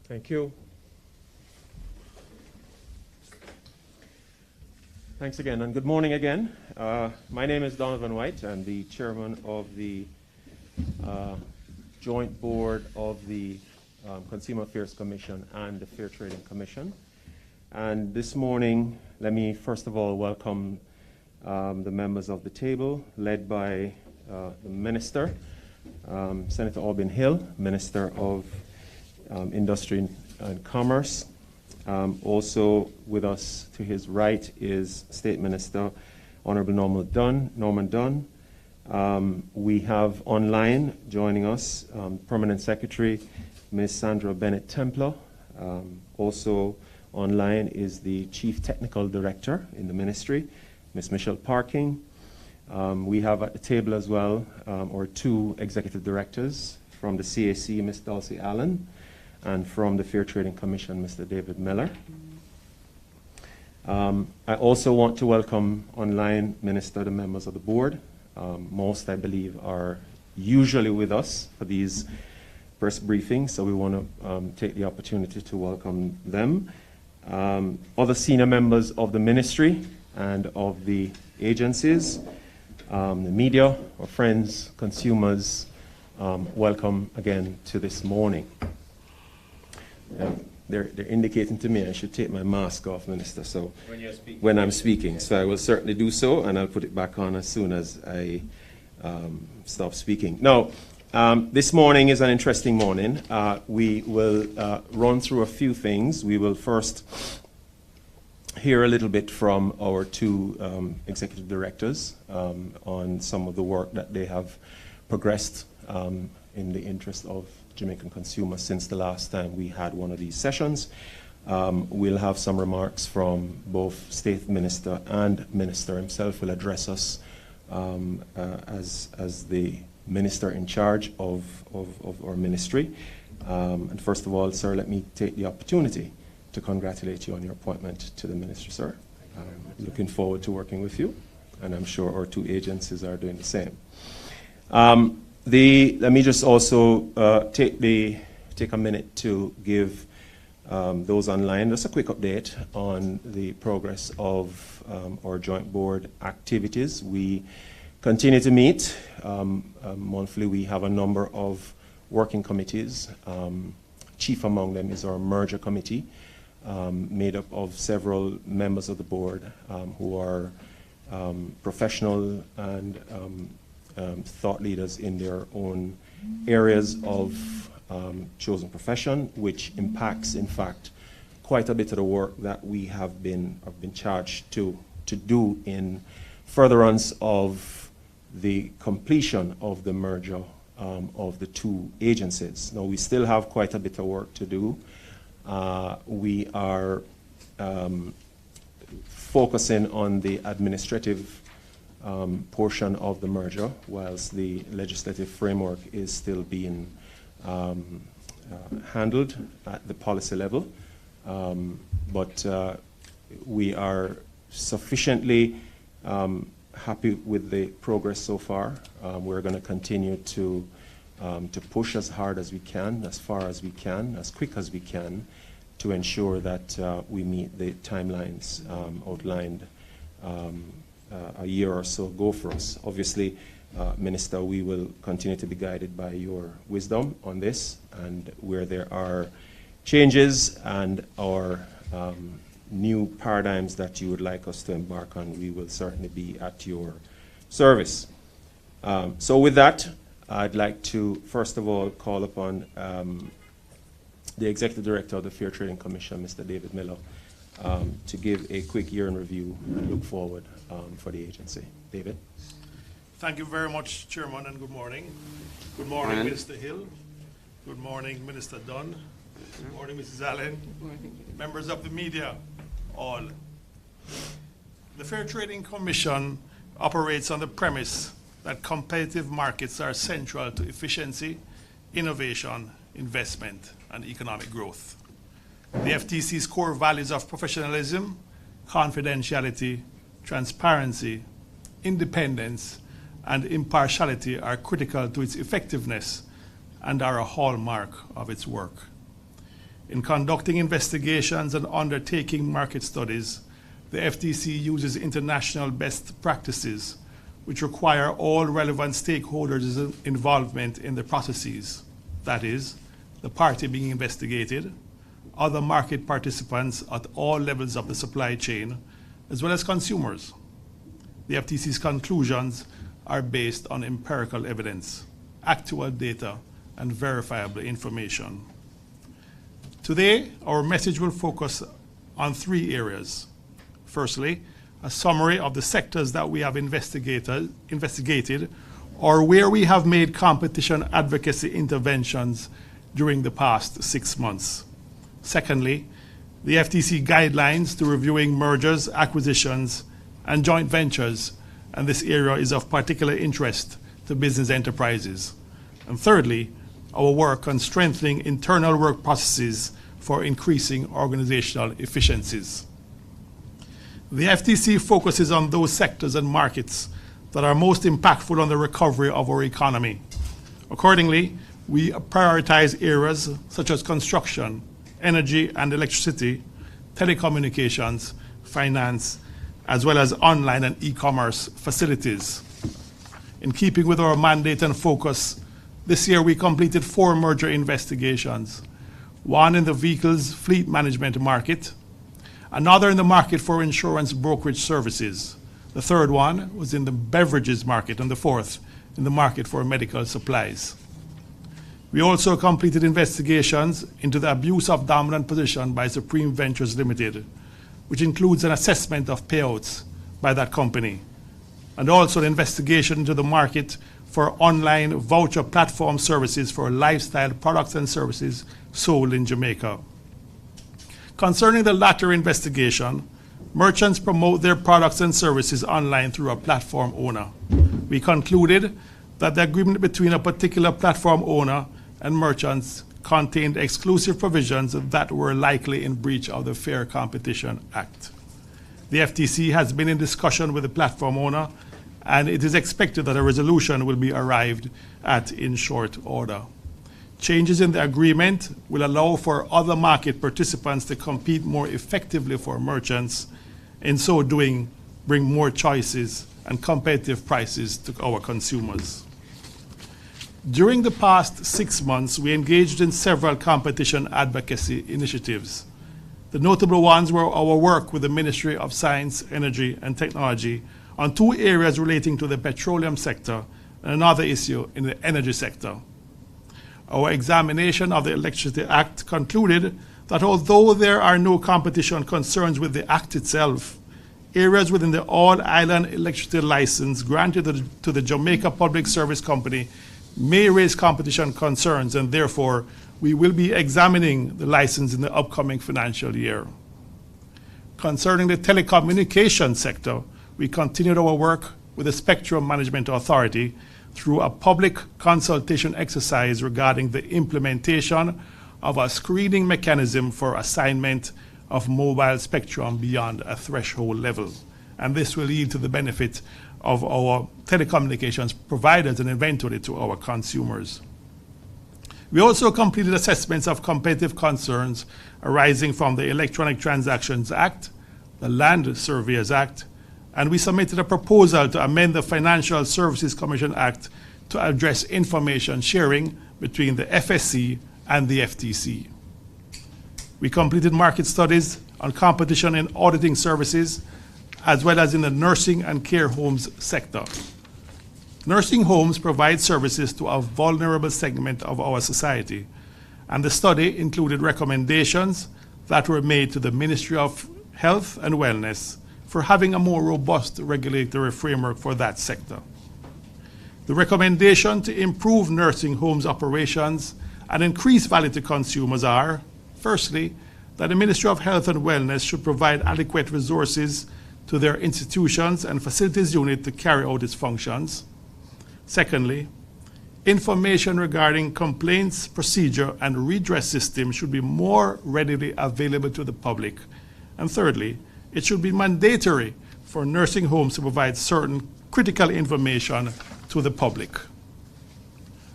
Thank you. Thanks again, and good morning again. My name is Donovan White. I'm the chairman of the joint board of the Consumer Affairs Commission and the Fair Trading Commission. And this morning, let me first of all welcome the members of the table, led by the Minister, Senator Albin Hill, Minister of Industry and Commerce. Also with us to his right is State Minister Honorable Norman Dunn. We have online joining us Permanent Secretary Ms. Sandra Bennett Templar. Also online is the Chief Technical Director in the Ministry, Ms. Michelle Parking. We have at the table as well our two Executive Directors from the CAC, Ms. Dulcie Allen, and from the Fair Trading Commission, Mr. David Miller. I also want to welcome online, Minister, the members of the board. Most, I believe, are usually with us for these press briefings, so we want to take the opportunity to welcome them. Other senior members of the ministry and of the agencies, the media, our friends, consumers, welcome again to this morning. They're indicating to me I should take my mask off, Minister, so when I'm speaking. So I will certainly do so, and I'll put it back on as soon as I stop speaking. Now, this morning is an interesting morning. We will run through a few things. We will first hear a little bit from our two executive directors on some of the work that they have progressed in the interest of Jamaican consumers since the last time we had one of these sessions. We'll have some remarks from both State Minister and Minister himself will address us as the Minister in charge of our ministry. And first of all, sir, let me take the opportunity to congratulate you on your appointment to the ministry, sir. Looking forward to working with you, and I'm sure our two agencies are doing the same. Let me just also take a minute to give those online just a quick update on the progress of our joint board activities. We continue to meet monthly. We have a number of working committees. Chief among them is our merger committee, made up of several members of the board who are professional and thought leaders in their own areas of chosen profession, which impacts, in fact, quite a bit of the work that we have been charged to do in furtherance of the completion of the merger of the two agencies. Now, we still have quite a bit of work to do. We are focusing on the administrative portion of the merger, whilst the legislative framework is still being handled at the policy level. But we are sufficiently happy with the progress so far. We're going to continue to push as hard as we can, as far as we can, as quick as we can, to ensure that we meet the timelines outlined a year or so ago for us. Obviously, Minister, we will continue to be guided by your wisdom on this, and where there are changes and our new paradigms that you would like us to embark on, we will certainly be at your service. So with that, I'd like to first of all call upon the Executive Director of the Fair Trading Commission, Mr. David Miller, to give a quick year in review and look forward for the agency. David? Thank you very much, Chairman, and good morning. Good morning, Minister Hill. Good morning, Minister Dunn. Good morning, Mrs. Allen. Members of the media, all. The Fair Trading Commission operates on the premise that competitive markets are central to efficiency, innovation, investment, and economic growth. The FTC's core values of professionalism, confidentiality, transparency, independence, and impartiality are critical to its effectiveness and are a hallmark of its work. In conducting investigations and undertaking market studies, the FTC uses international best practices, which require all relevant stakeholders' involvement in the processes. That is, the party being investigated, other market participants at all levels of the supply chain, as well as consumers. The FTC's conclusions are based on empirical evidence, actual data, and verifiable information. Today, our message will focus on 3 areas. Firstly, a summary of the sectors that we have investigated or where we have made competition advocacy interventions during the past 6 months. Secondly, the FTC guidelines to reviewing mergers, acquisitions, and joint ventures, and this area is of particular interest to business enterprises. And thirdly, our work on strengthening internal work processes for increasing organizational efficiencies. The FTC focuses on those sectors and markets that are most impactful on the recovery of our economy. Accordingly, we prioritize areas such as construction, energy and electricity, telecommunications, finance, as well as online and e-commerce facilities. In keeping with our mandate and focus, this year we completed 4 merger investigations, one in the vehicles fleet management market, another in the market for insurance brokerage services. The third one was in the beverages market, and the fourth in the market for medical supplies. We also completed investigations into the abuse of dominant position by Supreme Ventures Limited, which includes an assessment of payouts by that company, and also an investigation into the market for online voucher platform services for lifestyle products and services sold in Jamaica. Concerning the latter investigation, merchants promote their products and services online through a platform owner. We concluded that the agreement between a particular platform owner and merchants contained exclusive provisions that were likely in breach of the Fair Competition Act. The FTC has been in discussion with the platform owner, and it is expected that a resolution will be arrived at in short order. Changes in the agreement will allow for other market participants to compete more effectively for merchants. In so doing, bring more choices and competitive prices to our consumers. During the past 6 months, we engaged in several competition advocacy initiatives. The notable ones were our work with the Ministry of Science, Energy and Technology on 2 areas relating to the petroleum sector and another issue in the energy sector. Our examination of the Electricity Act concluded that although there are no competition concerns with the Act itself, areas within the all-island electricity license granted to the Jamaica Public Service Company may raise competition concerns, and therefore we will be examining the license in the upcoming financial year. Concerning the telecommunications sector, we continued our work with the Spectrum Management Authority through a public consultation exercise regarding the implementation of a screening mechanism for assignment of mobile spectrum beyond a threshold level. And this will lead to the benefit of our telecommunications providers and eventually to our consumers. We also completed assessments of competitive concerns arising from the Electronic Transactions Act, the Land Surveyors Act, and we submitted a proposal to amend the Financial Services Commission Act to address information sharing between the FSC and the FTC. We completed market studies on competition in auditing services, as well as in the nursing and care homes sector. Nursing homes provide services to a vulnerable segment of our society, and the study included recommendations that were made to the Ministry of Health and Wellness for having a more robust regulatory framework for that sector. The recommendation to improve nursing homes operations and increase value to consumers are, firstly, that the Ministry of Health and Wellness should provide adequate resources to their institutions and facilities unit to carry out its functions. Secondly, information regarding complaints procedure and redress system should be more readily available to the public. And thirdly, it should be mandatory for nursing homes to provide certain critical information to the public.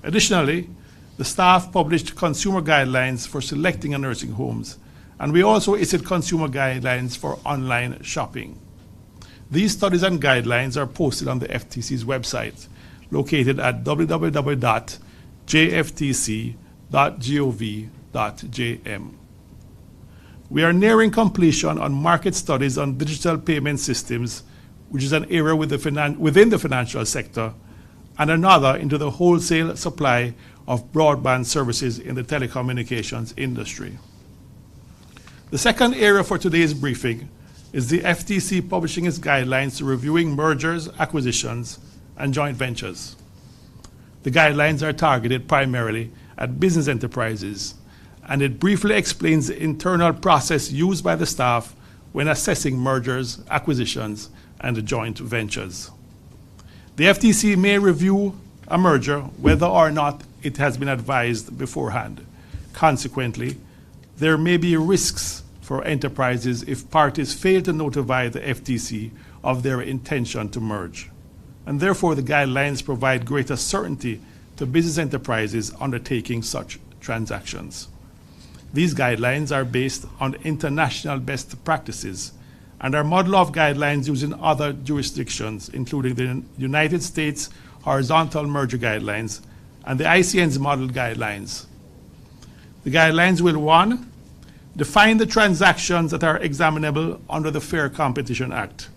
Additionally, the staff published consumer guidelines for selecting a nursing homes, and we also issued consumer guidelines for online shopping. These studies and guidelines are posted on the FTC's website, located at www.jftc.gov.jm. We are nearing completion on market studies on digital payment systems, which is an area within the financial sector, and another into the wholesale supply of broadband services in the telecommunications industry. The second area for today's briefing is the FTC publishing its guidelines reviewing mergers, acquisitions, and joint ventures. The guidelines are targeted primarily at business enterprises, and it briefly explains the internal process used by the staff when assessing mergers, acquisitions, and joint ventures. The FTC may review a merger whether or not it has been advised beforehand. Consequently, there may be risks for enterprises if parties fail to notify the FTC of their intention to merge. And therefore, the guidelines provide greater certainty to business enterprises undertaking such transactions. These guidelines are based on international best practices and are model of guidelines used in other jurisdictions, including the United States Horizontal Merger Guidelines and the ICN's Model Guidelines. The guidelines will, 1, define the transactions that are examinable under the Fair Competition Act.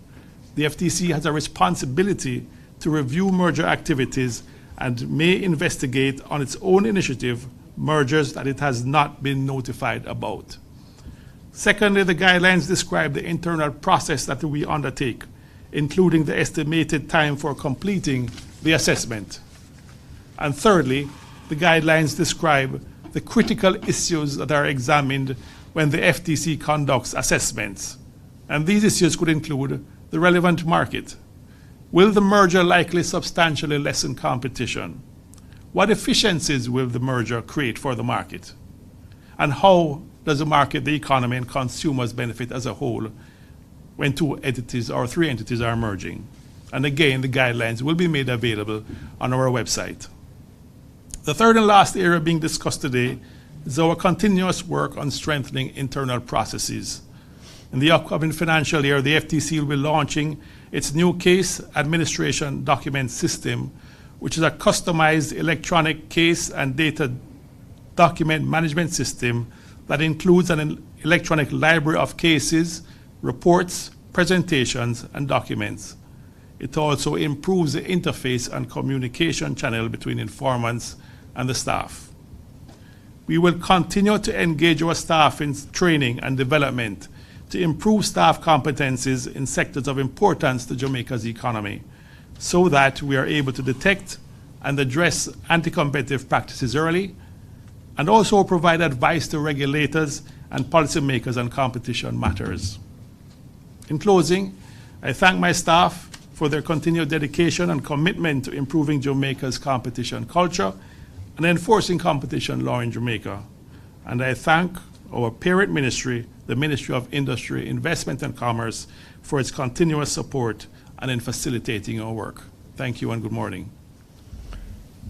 The FTC has a responsibility to review merger activities and may investigate on its own initiative mergers that it has not been notified about. Secondly, the guidelines describe the internal process that we undertake, including the estimated time for completing the assessment. And thirdly, the guidelines describe the critical issues that are examined when the FTC conducts assessments. And these issues could include the relevant market. Will the merger likely substantially lessen competition? What efficiencies will the merger create for the market? And how does the market, the economy, and consumers benefit as a whole when 2 entities or 3 entities are merging? And again, the guidelines will be made available on our website. The third and last area being discussed today is our continuous work on strengthening internal processes. In the upcoming financial year, the FTC will be launching its new case administration document system, which is a customized electronic case and data document management system that includes an electronic library of cases, reports, presentations, and documents. It also improves the interface and communication channel between informants and the staff. We will continue to engage our staff in training and development to improve staff competencies in sectors of importance to Jamaica's economy, so that we are able to detect and address anti-competitive practices early, and also provide advice to regulators and policymakers on competition matters. In closing, I thank my staff for their continued dedication and commitment to improving Jamaica's competition culture and enforcing competition law in Jamaica. And I thank our parent ministry, the Ministry of Industry, Investment and Commerce, for its continuous support and in facilitating our work. Thank you and good morning.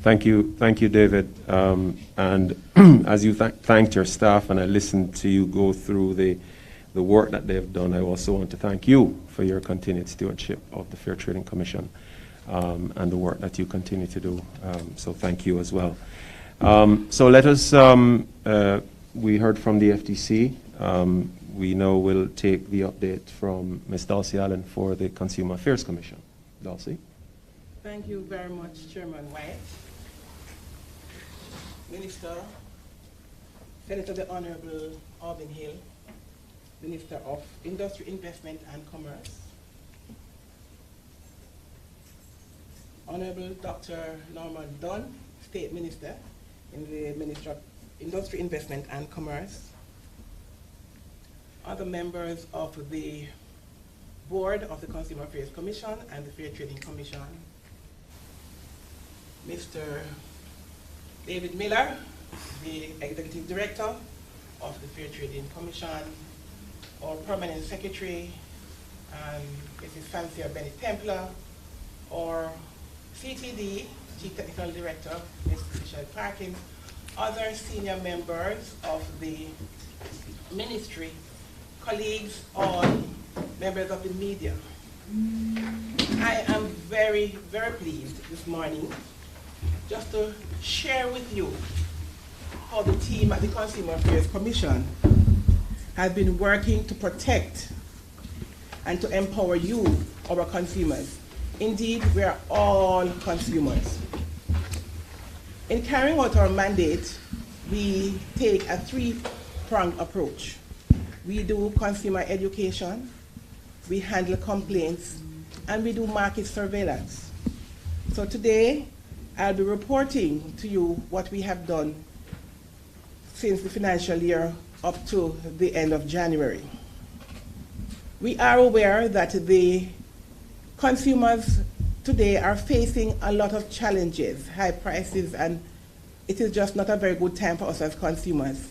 Thank you, David. And as you thanked your staff, and I listened to you go through the work that they've done, I also want to thank you for your continued stewardship of the Fair Trading Commission and the work that you continue to do. So thank you as well. So let us, we heard from the FTC. We now will take the update from Ms. Dulcie Allen for the Consumer Affairs Commission. Dulcie. Thank you very much, Chairman White. Minister, Senator the Honorable Auburn Hill, Minister of Industry, Investment and Commerce, Honorable Dr. Norman Dunn, State Minister in the Ministry of Industry, Investment and Commerce, other members of the Board of the Consumer Affairs Commission and the Fair Trading Commission, Mr. David Miller, the Executive Director of the Fair Trading Commission, our Permanent Secretary, Mrs. Fancia Bennett Templar, our CTD, Chief Technical Director, Ms. Michelle Parkins, other senior members of the ministry, colleagues, all members of the media. I am very, very pleased this morning just to share with you how the team at the Consumer Affairs Commission has been working to protect and to empower you, our consumers. Indeed, we are all consumers. In carrying out our mandate, we take a three-pronged approach. We do consumer education, we handle complaints, and we do market surveillance. So today, I'll be reporting to you what we have done since the financial year up to the end of January. We are aware that the consumers today are facing a lot of challenges, high prices, and it is just not a very good time for us as consumers.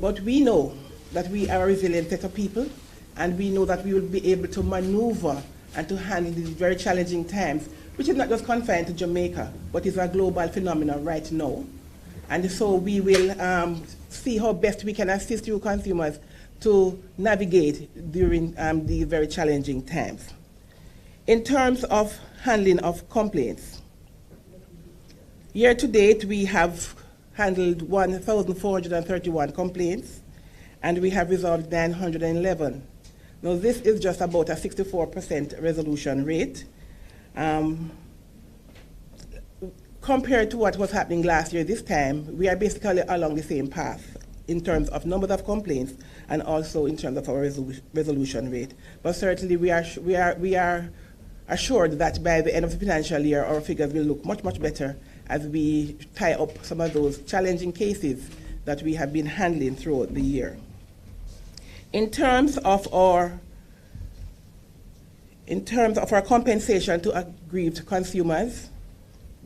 But we know that we are a resilient set of people, and we know that we will be able to maneuver and to handle these very challenging times, which is not just confined to Jamaica, but is a global phenomenon right now. And so we will see how best we can assist you consumers to navigate during these very challenging times. In terms of handling of complaints, year to date we have handled 1,431 complaints, and we have resolved 911. Now this is just about a 64% resolution rate. Compared to what was happening last year this time, we are basically along the same path in terms of numbers of complaints and also in terms of our resolution rate. But certainly we are assured that by the end of the financial year, our figures will look much, much better as we tie up some of those challenging cases that we have been handling throughout the year. In terms of our compensation to aggrieved consumers,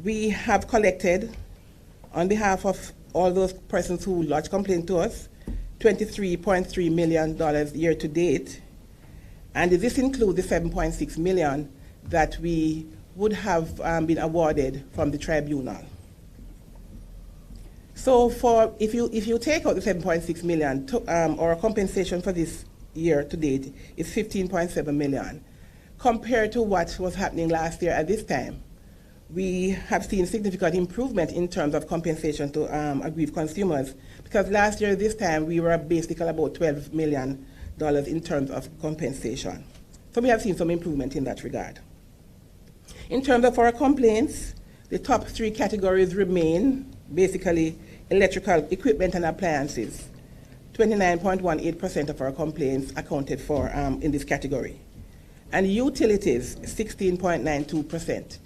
we have collected, on behalf of all those persons who lodged complaint to us, $23.3 million year to date. And this includes the $7.6 million that we would have been awarded from the tribunal. So if you take out the $7.6 million, our compensation for this year to date is $15.7 million. Compared to what was happening last year at this time, we have seen significant improvement in terms of compensation to aggrieved consumers, because last year this time we were basically about $12 million in terms of compensation. So we have seen some improvement in that regard. In terms of our complaints, the top three categories remain basically electrical equipment and appliances. 29.18% of our complaints accounted for in this category. And utilities, 16.92%.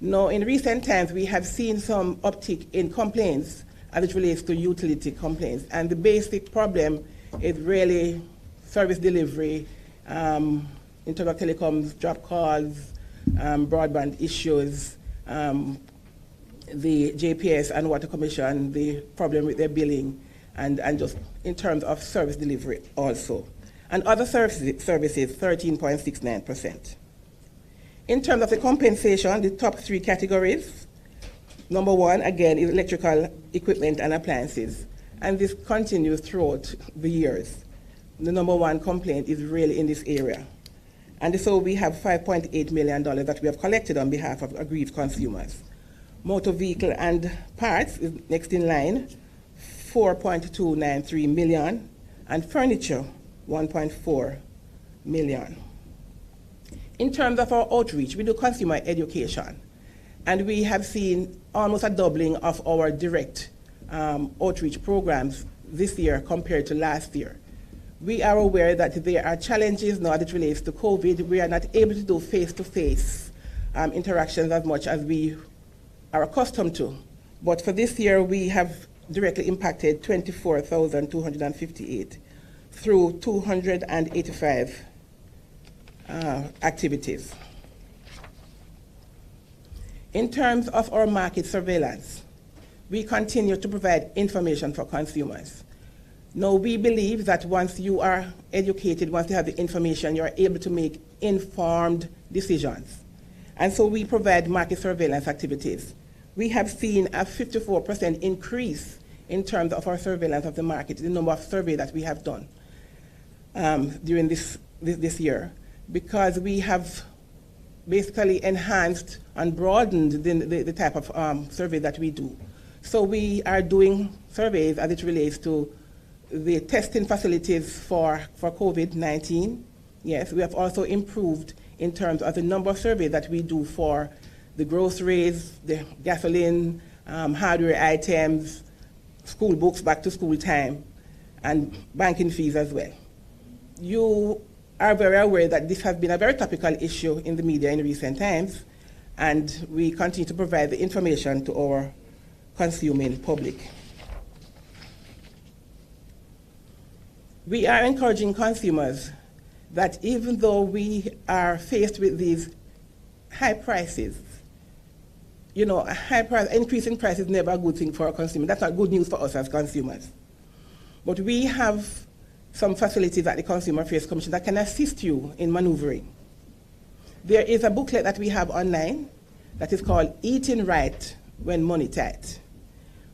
Now, in recent times, we have seen some uptick in complaints as it relates to utility complaints. And the basic problem is really service delivery, in terms of telecoms, drop calls, broadband issues, the JPS and Water Commission, the problem with their billing, and just in terms of service delivery also. And other services 13.69%. In terms of the compensation, the top three categories, number one, again, is electrical equipment and appliances. And this continues throughout the years. The number one complaint is really in this area. And so we have $5.8 million that we have collected on behalf of aggrieved consumers. Motor vehicle and parts is next in line, $4.293 million, and furniture, $1.4 million. In terms of our outreach, we do consumer education, and we have seen almost a doubling of our direct outreach programs this year compared to last year. We are aware that there are challenges now that relates to COVID. We are not able to do face-to-face interactions as much as we are accustomed to. But for this year, we have directly impacted 24,258 through 285 activities. In terms of our market surveillance, we continue to provide information for consumers. Now, we believe that once you are educated, once you have the information, you are able to make informed decisions. And so we provide market surveillance activities. We have seen a 54% increase in terms of our surveillance of the market, the number of surveys that we have done during this year, because we have basically enhanced and broadened the type of survey that we do. So we are doing surveys as it relates to the testing facilities for COVID-19. Yes, we have also improved in terms of the number of surveys that we do for the groceries, the gasoline, hardware items, school books, back to school time, and banking fees as well. You are very aware that this has been a very topical issue in the media in recent times, and we continue to provide the information to our consuming public. We are encouraging consumers that even though we are faced with these high prices, you know, increase in price is never a good thing for a consumer. That's not good news for us as consumers. But we have some facilities at the Consumer Affairs Commission that can assist you in maneuvering. There is a booklet that we have online that is called Eating Right When Money Tight.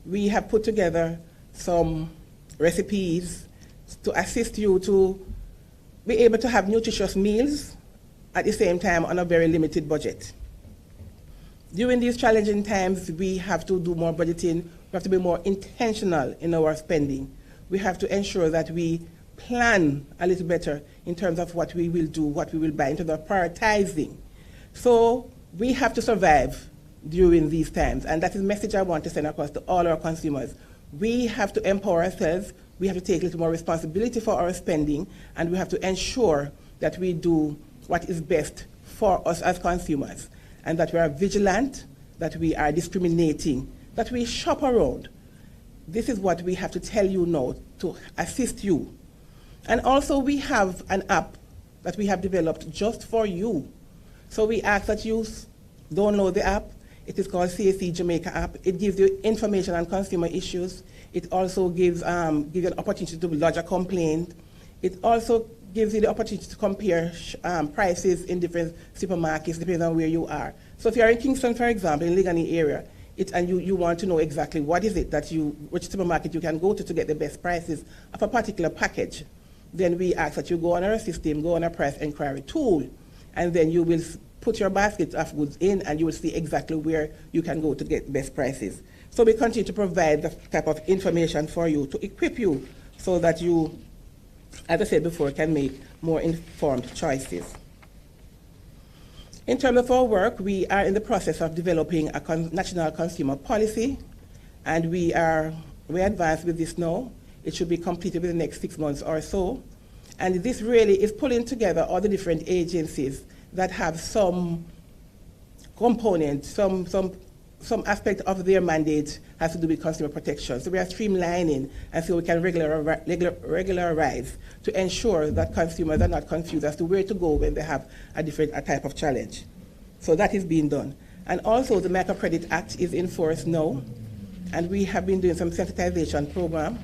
We have put together some recipes to assist you to be able to have nutritious meals at the same time on a very limited budget. During these challenging times, we have to do more budgeting. We have to be more intentional in our spending. We have to ensure that we plan a little better in terms of what we will do, what we will buy, in terms of prioritizing. So we have to survive during these times, and that is the message I want to send across to all our consumers. We have to empower ourselves, we have to take a little more responsibility for our spending, and we have to ensure that we do what is best for us as consumers, and that we are vigilant, that we are discriminating, that we shop around. This is what we have to tell you now to assist you. And also we have an app that we have developed just for you. So we ask that you download the app. It is called CAC Jamaica app. It gives you information on consumer issues. It also gives you an opportunity to lodge a complaint. It also gives you the opportunity to compare prices in different supermarkets depending on where you are. So if you're in Kingston, for example, in Ligani area, and you want to know exactly what is it that which supermarket you can go to get the best prices of a particular package, then we ask that you go on our system, go on our price inquiry tool, and then you will put your basket of goods in and you will see exactly where you can go to get best prices. So we continue to provide the type of information for you to equip you so that you, as I said before, can make more informed choices. In terms of our work, we are in the process of developing a national consumer policy, and we're advanced with this now. It should be completed within the next 6 months or so. And this really is pulling together all the different agencies that have some component, some aspect of their mandate has to do with consumer protection. So we are streamlining, and so we can regularize to ensure that consumers are not confused as to where to go when they have a different type of challenge. So that is being done. And also the Microcredit Act is in force now, and we have been doing some sensitization program.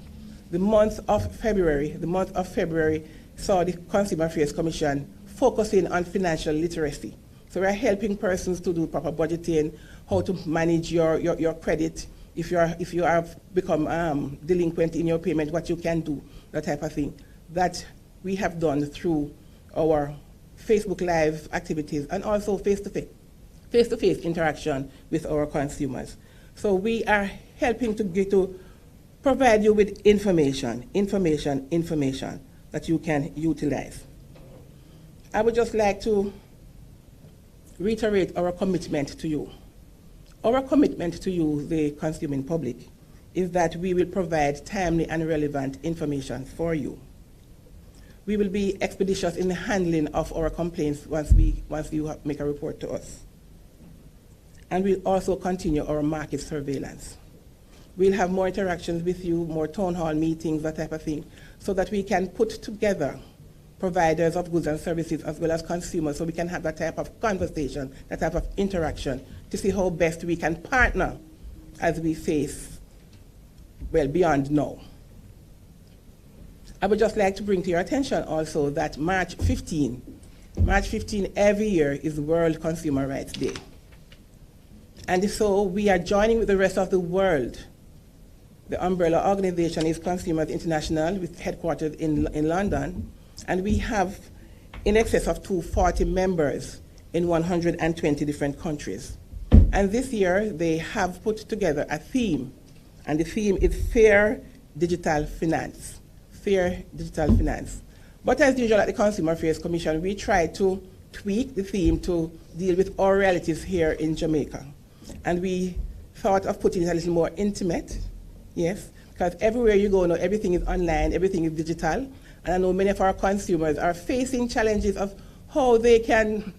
The month of February saw the Consumer Affairs Commission focusing on financial literacy. So we're helping persons to do proper budgeting, how to manage your credit, if you have become delinquent in your payment, what you can do, that type of thing. That we have done through our Facebook Live activities and also face-to-face interaction with our consumers. So we are helping to provide you with information that you can utilize. I would just like to reiterate our commitment to you. Our commitment to you, the consuming public, is that we will provide timely and relevant information for you. We will be expeditious in the handling of our complaints once you make a report to us. And we'll also continue our market surveillance. We'll have more interactions with you, more town hall meetings, that type of thing, so that we can put together providers of goods and services as well as consumers, so we can have that type of conversation, that type of interaction, to see how best we can partner as we face, well, beyond now. I would just like to bring to your attention also that March 15 every year is World Consumer Rights Day. And so we are joining with the rest of the world The umbrella organization is Consumers International, with headquarters in London, and we have in excess of 240 members in 120 different countries. And this year, they have put together a theme, and the theme is Fair Digital Finance. Fair Digital Finance. But as usual at the Consumer Affairs Commission, we try to tweak the theme to deal with our realities here in Jamaica. And we thought of putting it a little more intimate, yes, because everywhere you go now, everything is online, everything is digital. And I know many of our consumers are facing challenges of how they can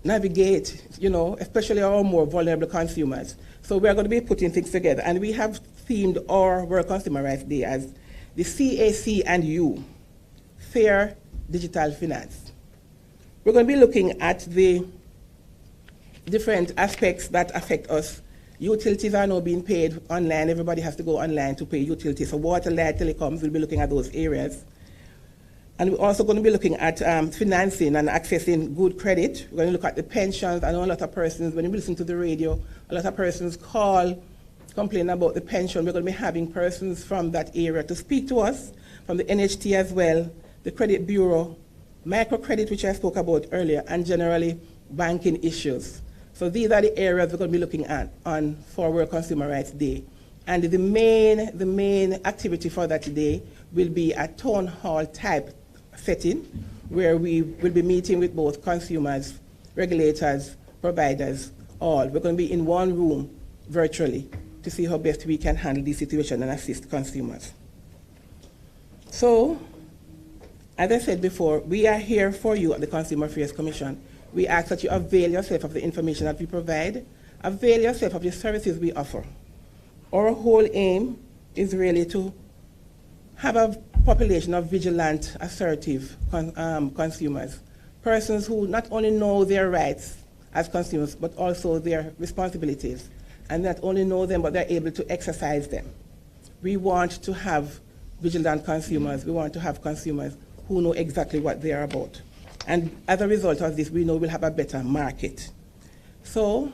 navigate, you know, especially our more vulnerable consumers. So we're going to be putting things together. And we have themed our World Consumer Rights Day as the CAC and U, Fair Digital Finance. We're going to be looking at the different aspects that affect us. Utilities are now being paid online. Everybody has to go online to pay utilities. So water, light, telecoms, we'll be looking at those areas. And we're also going to be looking at financing and accessing good credit. We're going to look at the pensions. I know a lot of persons, when you listen to the radio, a lot of persons complain about the pension. We're going to be having persons from that area to speak to us, from the NHT as well, the Credit Bureau, microcredit, which I spoke about earlier, and generally banking issues. So these are the areas we're going to be looking at for World Consumer Rights Day. And the main activity for that today will be a town hall type setting where we will be meeting with both consumers, regulators, providers, all. We're going to be in one room virtually to see how best we can handle this situation and assist consumers. So, as I said before, we are here for you at the Consumer Affairs Commission. We ask that you avail yourself of the information that we provide, avail yourself of the services we offer. Our whole aim is really to have a population of vigilant, assertive consumers, persons who not only know their rights as consumers, but also their responsibilities, and not only know them, but they're able to exercise them. We want to have vigilant consumers. We want to have consumers who know exactly what they are about. And as a result of this, we know we'll have a better market. So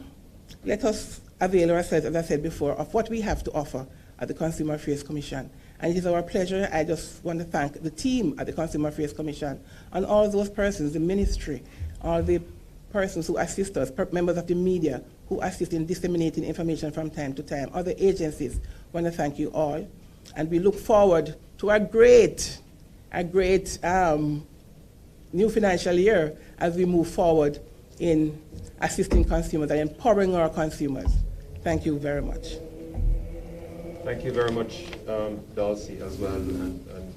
let us avail ourselves, as I said before, of what we have to offer at the Consumer Affairs Commission. And it is our pleasure. I just want to thank the team at the Consumer Affairs Commission and all those persons, the ministry, all the persons who assist us, members of the media who assist in disseminating information from time to time, other agencies. I want to thank you all. And we look forward to a great new financial year as we move forward in assisting consumers and empowering our consumers. Thank you very much. Thank you very much, Dulcie, as well. And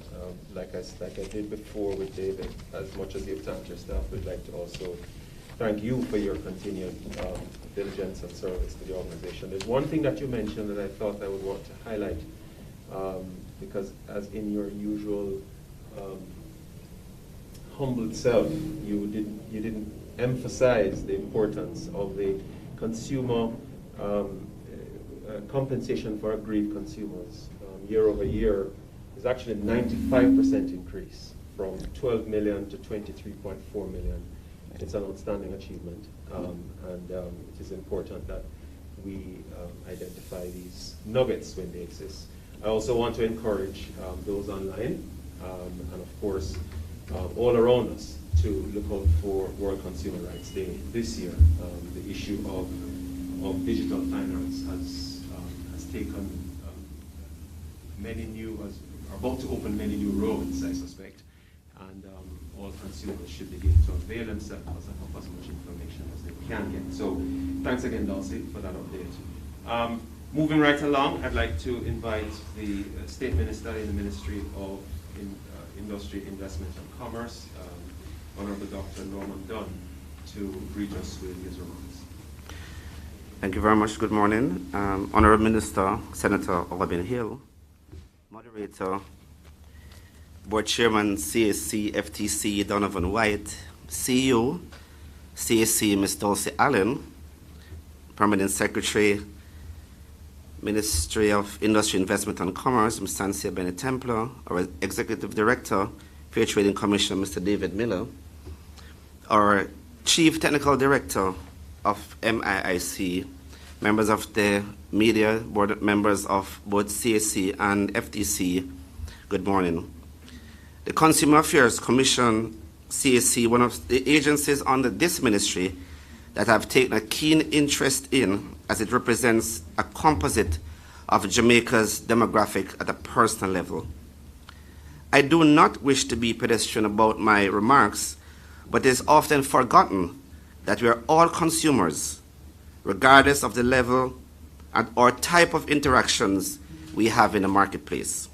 like I did before with David, as much as you've thanked your staff, we'd like to also thank you for your continued diligence and service to the organization. There's one thing that you mentioned that I thought I would want to highlight, because as in your usual humbled self, you didn't emphasize the importance of the consumer compensation for aggrieved consumers. Year over year is actually a 95% increase from 12 million to 23.4 million. It's an outstanding achievement, and it is important that we identify these nuggets when they exist. I also want to encourage those online and of course all around us to look out for World Consumer Rights Day this year. The issue of digital finance has taken are about to open many new roads, I suspect, and all consumers should begin to avail themselves of as much information as they can get. So thanks again, Dulcie, for that update. Moving right along, I'd like to invite the State Minister in the Ministry of Industry, Investment and Commerce, Honorable Dr. Norman Dunn, to greet us with his remarks. Thank you very much. Good morning. Honorable Minister, Senator Robin Hill, Moderator, Board Chairman, CAC, FTC, Donovan White, CEO, CAC, Ms. Dulcie Allen, Permanent Secretary, Ministry of Industry, Investment and Commerce, Ms. Sancia Bennett Templar, our Executive Director, Fair Trading Commission, Mr. David Miller, our Chief Technical Director of MIIC, members of the media, board members of both CAC and FTC, good morning. The Consumer Affairs Commission, CAC, one of the agencies under this ministry that have taken a keen interest in, as it represents a composite of Jamaica's demographic at a personal level. I do not wish to be pedestrian about my remarks, but it is often forgotten that we are all consumers, regardless of the level or type of interactions we have in the marketplace.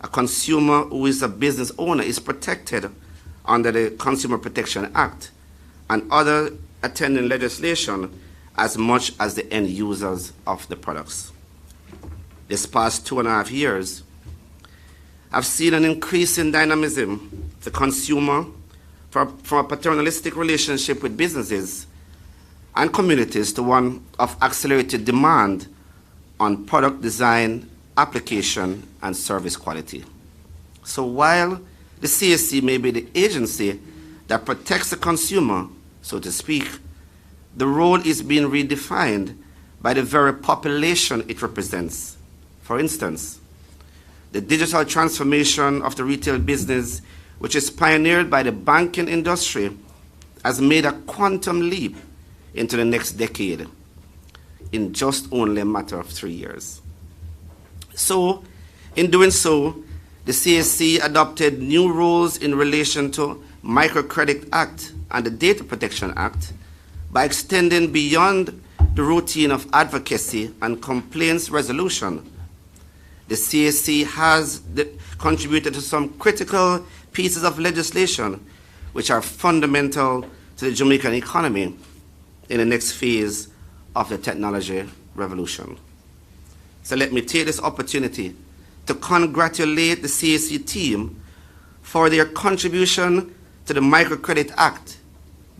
A consumer who is a business owner is protected under the Consumer Protection Act and other attending legislation as much as the end users of the products. This past 2.5 years, I've seen an increase in dynamism of the consumer from a paternalistic relationship with businesses and communities to one of accelerated demand on product design, application, and service quality. So while the CAC may be the agency that protects the consumer, so to speak, the role is being redefined by the very population it represents. For instance, the digital transformation of the retail business, which is pioneered by the banking industry, has made a quantum leap into the next decade in just only a matter of 3 years. So, in doing so, the CAC adopted new rules in relation to Microcredit Act and the Data Protection Act by extending beyond the routine of advocacy and complaints resolution. The CAC has contributed to some critical pieces of legislation which are fundamental to the Jamaican economy in the next phase of the technology revolution. So let me take this opportunity to congratulate the CAC team for their contribution to the Microcredit Act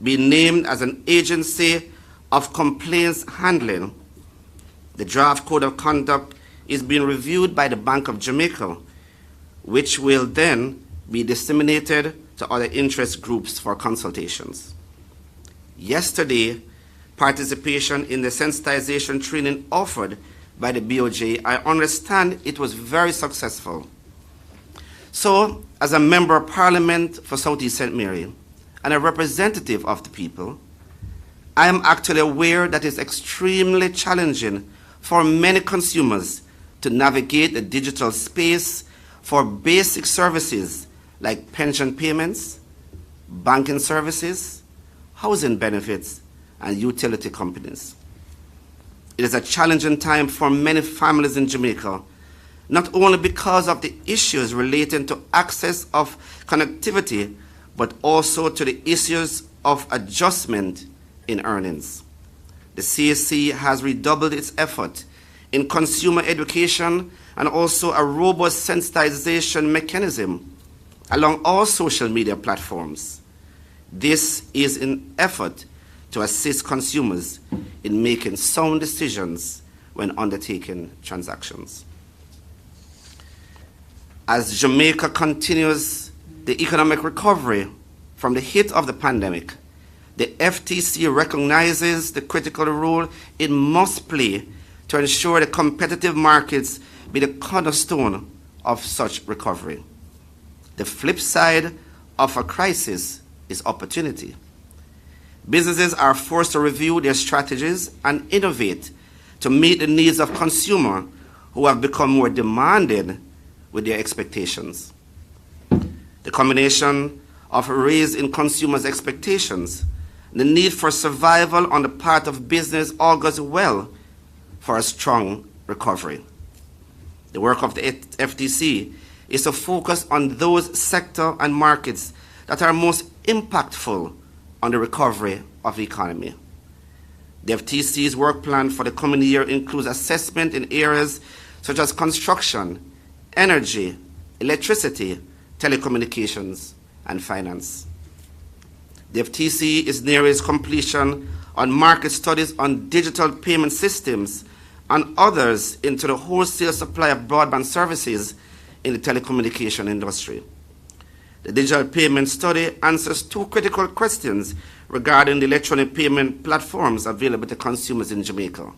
being named as an agency of complaints handling. The draft code of conduct is being reviewed by the Bank of Jamaica, which will then be disseminated to other interest groups for consultations. Yesterday, participation in the sensitization training offered by the BOJ, I understand it was very successful. So, as a member of Parliament for Southeast St. Mary and a representative of the people, I am actually aware that it's extremely challenging for many consumers to navigate the digital space for basic services like pension payments, banking services, housing benefits, and utility companies. It is a challenging time for many families in Jamaica, not only because of the issues relating to access of connectivity, but also to the issues of adjustment in earnings. The CAC has redoubled its effort in consumer education and also a robust sensitization mechanism along all social media platforms. This is an effort to assist consumers in making sound decisions when undertaking transactions. As Jamaica continues the economic recovery from the hit of the pandemic, the FTC recognizes the critical role it must play to ensure the competitive markets be the cornerstone of such recovery. The flip side of a crisis is opportunity. Businesses are forced to review their strategies and innovate to meet the needs of consumers who have become more demanding with their expectations. The combination of a raise in consumers' expectations, the need for survival on the part of business augurs well for a strong recovery. The work of the FTC is to focus on those sectors and markets that are most impactful on the recovery of the economy. The FTC's work plan for the coming year includes assessment in areas such as construction, energy, electricity, telecommunications, and finance. The FTC is near its completion on market studies on digital payment systems and others into the wholesale supply of broadband services in the telecommunication industry. The digital payment study answers two critical questions regarding the electronic payment platforms available to consumers in Jamaica.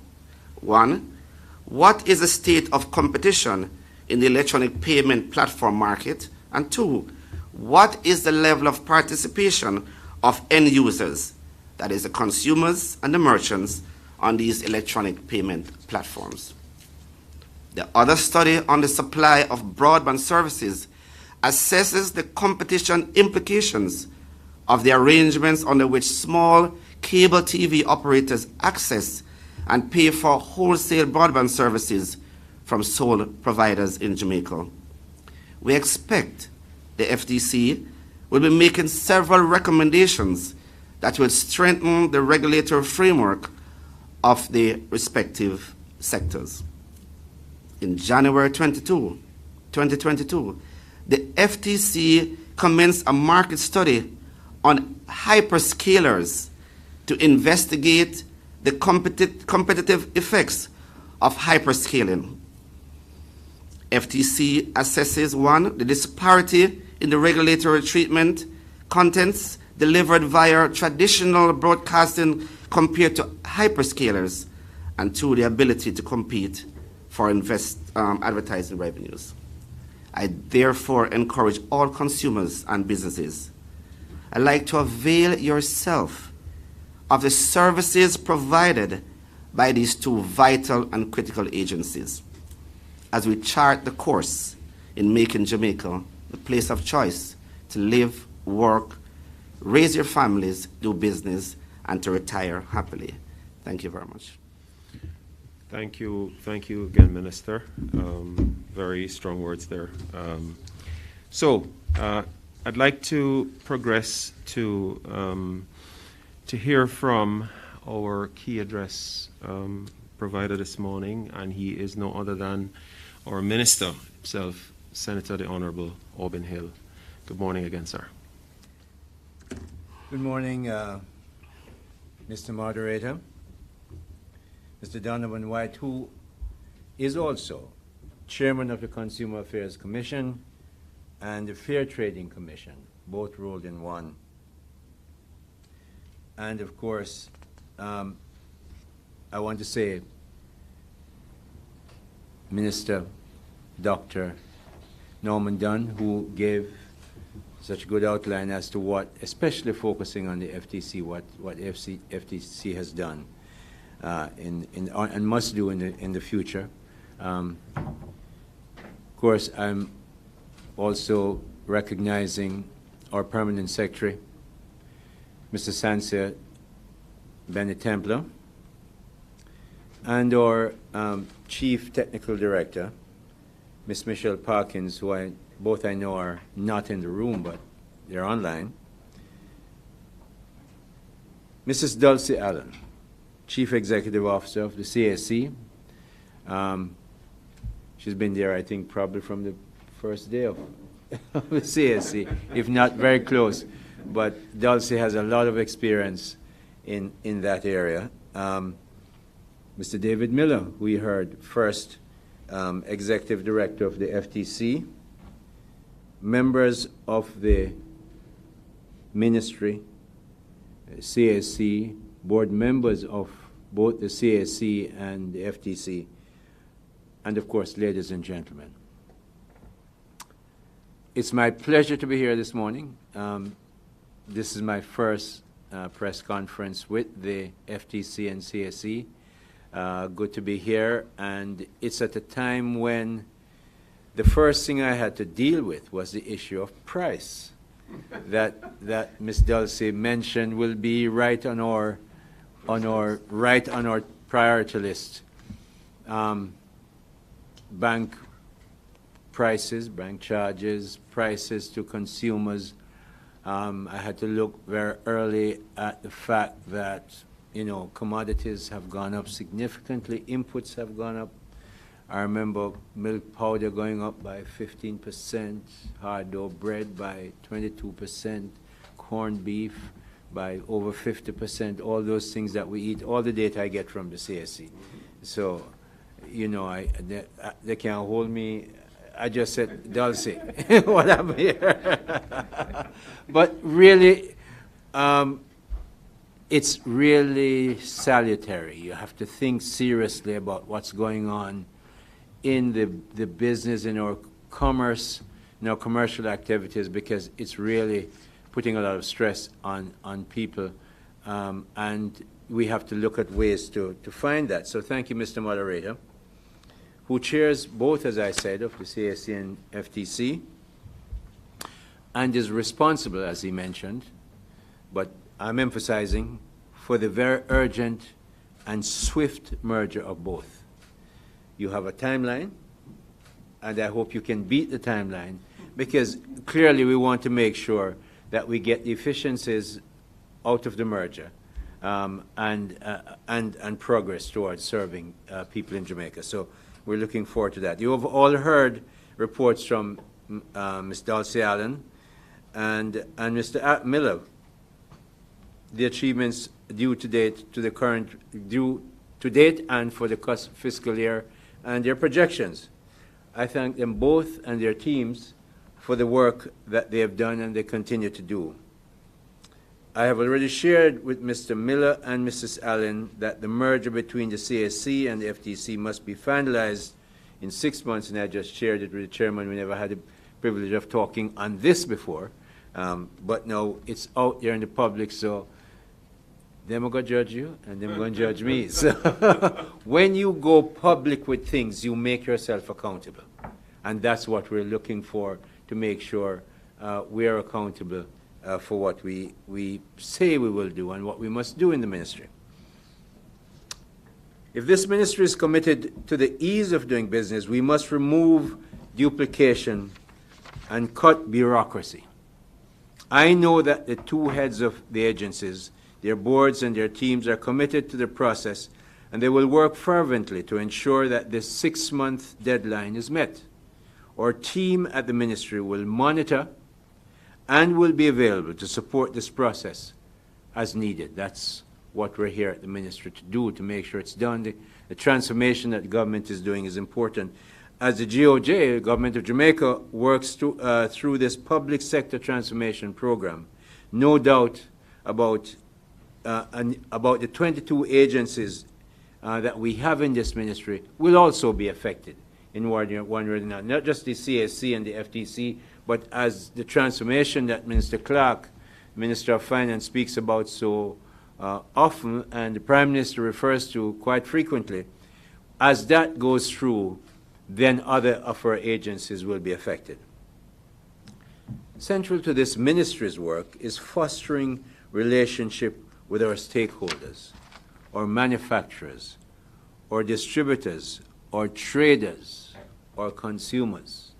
One, what is the state of competition in the electronic payment platform market? And two, what is the level of participation of end users, that is the consumers and the merchants, on these electronic payment platforms? The other study on the supply of broadband services assesses the competition implications of the arrangements under which small cable TV operators access and pay for wholesale broadband services from sole providers in Jamaica. We expect the FTC will be making several recommendations that will strengthen the regulatory framework of the respective sectors. In January 2022, the FTC commenced a market study on hyperscalers to investigate the competitive effects of hyperscaling. FTC assesses, one, the disparity in the regulatory treatment contents delivered via traditional broadcasting compared to hyperscalers, and two, the ability to compete for advertising revenues. I therefore encourage all consumers and businesses alike to avail yourself of the services provided by these two vital and critical agencies as we chart the course in making Jamaica the place of choice to live, work, raise your families, do business, and to retire happily. Thank you very much. Thank you again, Minister. Very strong words there. I'd like to progress to hear from our key address provider this morning, and he is no other than our Minister himself, Senator the Honourable Aubin Hill. Good morning again, sir. Good morning, Mr. Moderator. Mr. Donovan White, who is also Chairman of the Consumer Affairs Commission and the Fair Trading Commission, both rolled in one. And of course, I want to say, Minister Dr. Norman Dunn, who gave such a good outline as to what, especially focusing on the FTC, what FTC has done and must do in the future. Of course, I'm also recognizing our Permanent Secretary, Mr. Sansa Bennett Templar, and our Chief Technical Director, Ms. Michelle Parkins, who I know are not in the room, but they're online. Mrs. Dulcie Allen, Chief Executive Officer of the CSC. She's been there, I think, probably from the first day of the CSC, if not very close. But Dulcie has a lot of experience in that area. Mr. David Miller, who we heard first, Executive Director of the FTC, members of the Ministry, CSC, board members of both the CSC and the FTC, and of course, ladies and gentlemen. It's my pleasure to be here this morning. This is my first press conference with the FTC and CSC. Good to be here, and it's at a time when the first thing I had to deal with was the issue of price that Ms. Dulcie mentioned will be right on our priority list. Bank prices, bank charges, prices to consumers. I had to look very early at the fact that, commodities have gone up significantly, inputs have gone up. I remember milk powder going up by 15%, hard dough bread by 22%, corned beef by over 50%, all those things that we eat, all the data I get from the CSC. So, they can't hold me. I just said, Dulcie, what I'm here. But really, it's really salutary. You have to think seriously about what's going on in the business, in our commerce, in our commercial activities, because it's really putting a lot of stress on people, and we have to look at ways to find that. So thank you, Mr. Moderator, who chairs both, as I said, of the CAC and FTC, and is responsible, as he mentioned, but I'm emphasizing, for the very urgent and swift merger of both. You have a timeline, and I hope you can beat the timeline, because clearly we want to make sure that we get the efficiencies out of the merger, and progress towards serving people in Jamaica. So we're looking forward to that. You have all heard reports from Ms. Dulcie Allen and Mr. Miller, the achievements due to date and for the fiscal year and their projections. I thank them both and their teams for the work that they have done and they continue to do. I have already shared with Mr. Miller and Mrs. Allen that the merger between the CAC and the FTC must be finalized in 6 months, and I just shared it with the chairman. We never had the privilege of talking on this before, but now it's out there in the public, so them are going to judge you, and them are going to judge me. So when you go public with things, you make yourself accountable, and that's what we're looking for, to make sure we are accountable for what we say we will do and what we must do in the ministry. If this ministry is committed to the ease of doing business, we must remove duplication and cut bureaucracy. I know that the two heads of the agencies, their boards and their teams, are committed to the process, and they will work fervently to ensure that this 6-month deadline is met. Our team at the ministry will monitor and will be available to support this process as needed. That's what we're here at the ministry to do, to make sure it's done. The transformation that the government is doing is important. As the GOJ, the Government of Jamaica, works through this public sector transformation program, no doubt about the 22 agencies that we have in this ministry will also be affected in one way or another. Not just the CAC and the FTC, but as the transformation that Minister Clark, Minister of Finance, speaks about so often, and the Prime Minister refers to quite frequently, as that goes through, then other of our agencies will be affected. Central to this ministry's work is fostering relationship with our stakeholders, or manufacturers, or distributors, or traders, or consumers.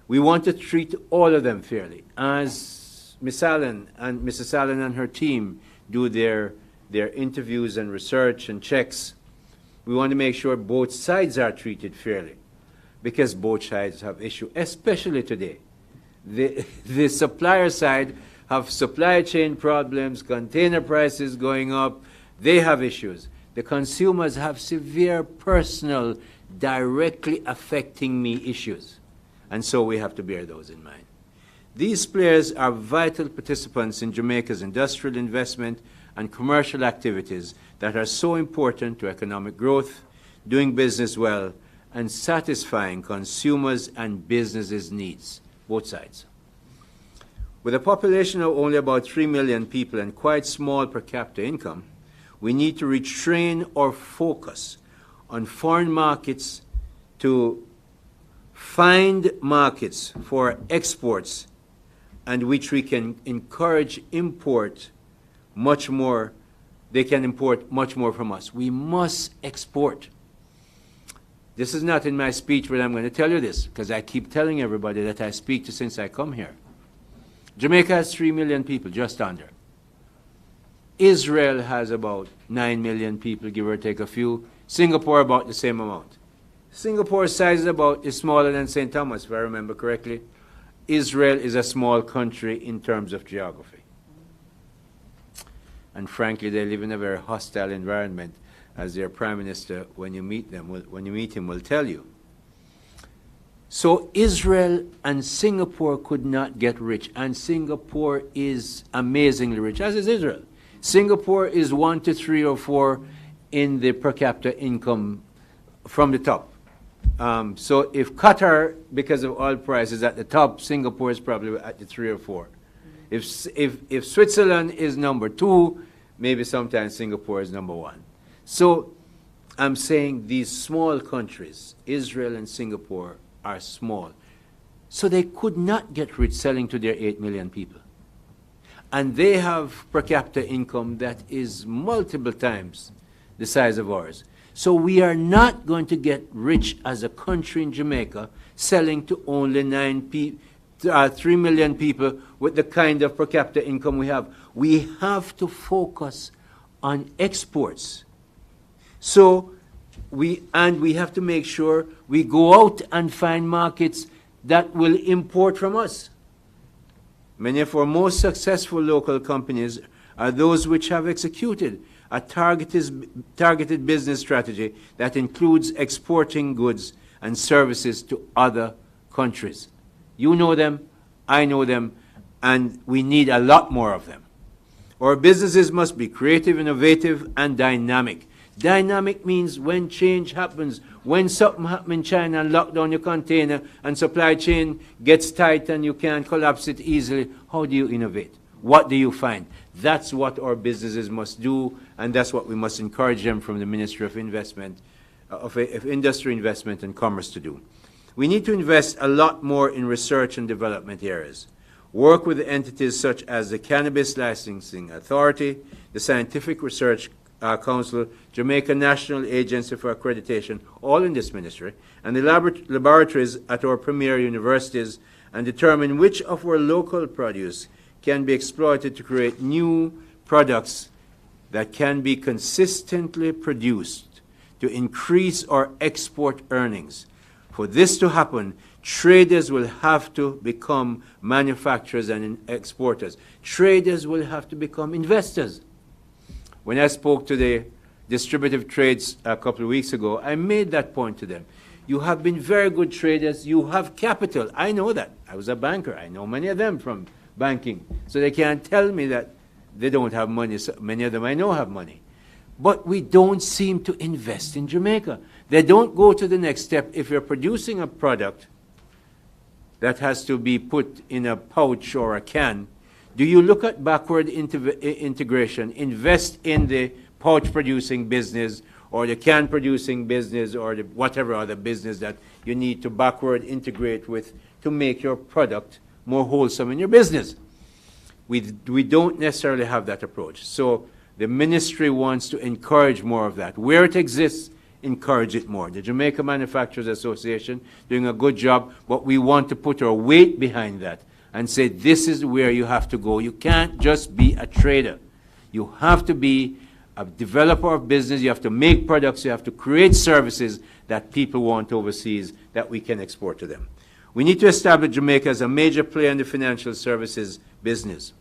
We want to treat all of them fairly. As Ms. Allen and Mrs. Allen and her team do their interviews and research and checks, we want to make sure both sides are treated fairly, because both sides have issues, especially today. The supplier side have supply chain problems, container prices going up, they have issues. The consumers have severe personal, directly affecting me issues. And so we have to bear those in mind. These players are vital participants in Jamaica's industrial investment and commercial activities that are so important to economic growth, doing business well, and satisfying consumers' and businesses' needs, both sides. With a population of only about 3 million people and quite small per capita income, we need to retrain our focus on foreign markets to find markets for exports, and which we can encourage import much more. They can import much more from us. We must export. This is not in my speech, but I'm going to tell you this, because I keep telling everybody that I speak to since I come here. Jamaica has 3 million people, just under. Israel has about 9 million people, give or take a few. Singapore about the same amount. Singapore's size is smaller than St. Thomas, if I remember correctly. Israel is a small country in terms of geography. And frankly, they live in a very hostile environment, as their prime minister, when you meet him, will tell you. So Israel and Singapore could not get rich, and Singapore is amazingly rich, as is Israel. Singapore is 1 to 3 or 4 in the per capita income from the top. So if Qatar, because of oil prices, at the top, Singapore is probably at the 3 or 4. If Switzerland is number 2, maybe sometimes Singapore is number 1. So I'm saying these small countries, Israel and Singapore, are small. So they could not get rich selling to their 8 million people. And they have per capita income that is multiple times the size of ours. So we are not going to get rich as a country in Jamaica selling to only 3 million people with the kind of per capita income we have. We have to focus on exports. So we have to make sure we go out and find markets that will import from us. Many of our most successful local companies are those which have executed a targeted business strategy that includes exporting goods and services to other countries. You know them, I know them, and we need a lot more of them. Our businesses must be creative, innovative, and dynamic. Dynamic means when change happens, when something happens in China and lock down your container and supply chain gets tight and you can't collapse it easily, how do you innovate? What do you find? That's what our businesses must do, and that's what we must encourage them from the Ministry of Investment, of Industry, Investment and Commerce to do. We need to invest a lot more in research and development areas. Work with entities such as the Cannabis Licensing Authority, the Scientific Research Council, Jamaica National Agency for Accreditation, all in this ministry, and the laboratories at our premier universities, and determine which of our local produce can be exploited to create new products that can be consistently produced to increase our export earnings. For this to happen, traders will have to become manufacturers and exporters. Traders will have to become investors. When I spoke to the distributive trades a couple of weeks ago, I made that point to them. You have been very good traders. You have capital. I know that. I was a banker. I know many of them from banking. So they can't tell me that they don't have money. So many of them I know have money. But we don't seem to invest in Jamaica. They don't go to the next step. If you're producing a product that has to be put in a pouch or a can, do you look at backward integration, invest in the pouch producing business or the can producing business or the whatever other business that you need to backward integrate with to make your product more wholesome in your business? We don't necessarily have that approach. So the ministry wants to encourage more of that. Where it exists, encourage it more. The Jamaica Manufacturers Association doing a good job, but we want to put our weight behind that and say this is where you have to go. You can't just be a trader. You have to be a developer of business. You have to make products. You have to create services that people want overseas that we can export to them. We need to establish Jamaica as a major player in the financial services business.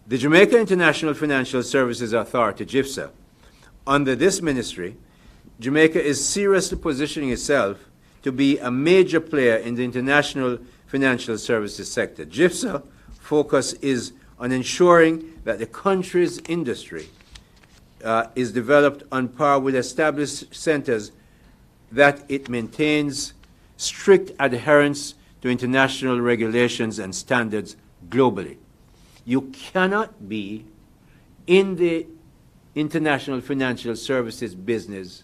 The Jamaica International Financial Services Authority, JISTV, under this ministry, Jamaica is seriously positioning itself to be a major player in the international financial services sector. JISTV focus is on ensuring that the country's industry is developed on par with established centers, that it maintains strict adherence to international regulations and standards globally. You cannot be in the international financial services business